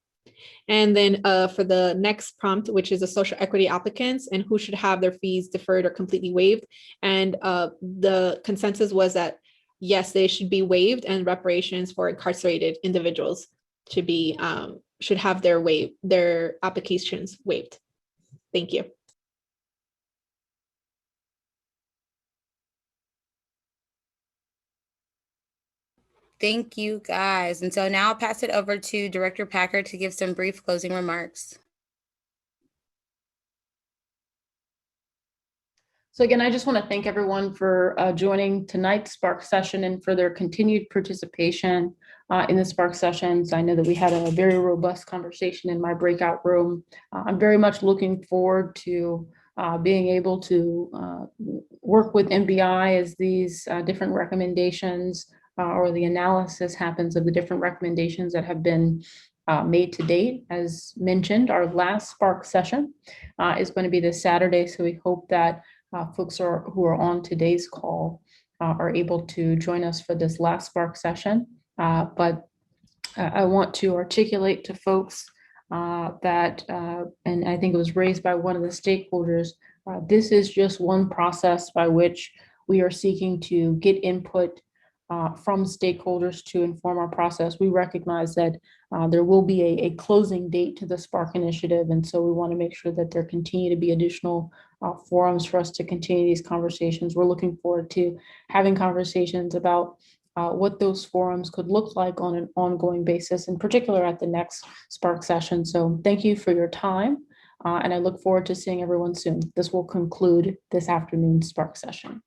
And then for the next prompt, which is the social equity applicants and who should have their fees deferred or completely waived. And the consensus was that, yes, they should be waived, and reparations for incarcerated individuals should have their applications waived. Thank you. Thank you, guys. And so now I'll pass it over to Director Packer to give some brief closing remarks. So again, I just want to thank everyone for joining tonight's Spark session and for their continued participation in the Spark sessions. I know that we had a very robust conversation in my breakout room. I'm very much looking forward to being able to work with NBI as these different recommendations or the analysis happens of the different recommendations that have been made to date. As mentioned, our last Spark session is going to be this Saturday, so we hope that folks who are on today's call are able to join us for this last Spark session. But I want to articulate to folks that, and I think it was raised by one of the stakeholders, this is just one process by which we are seeking to get input from stakeholders to inform our process. We recognize that there will be a closing date to the Spark initiative, and so we want to make sure that there continue to be additional forums for us to continue these conversations. We're looking forward to having conversations about what those forums could look like on an ongoing basis, in particular at the next Spark session. So thank you for your time, and I look forward to seeing everyone soon. This will conclude this afternoon's Spark session.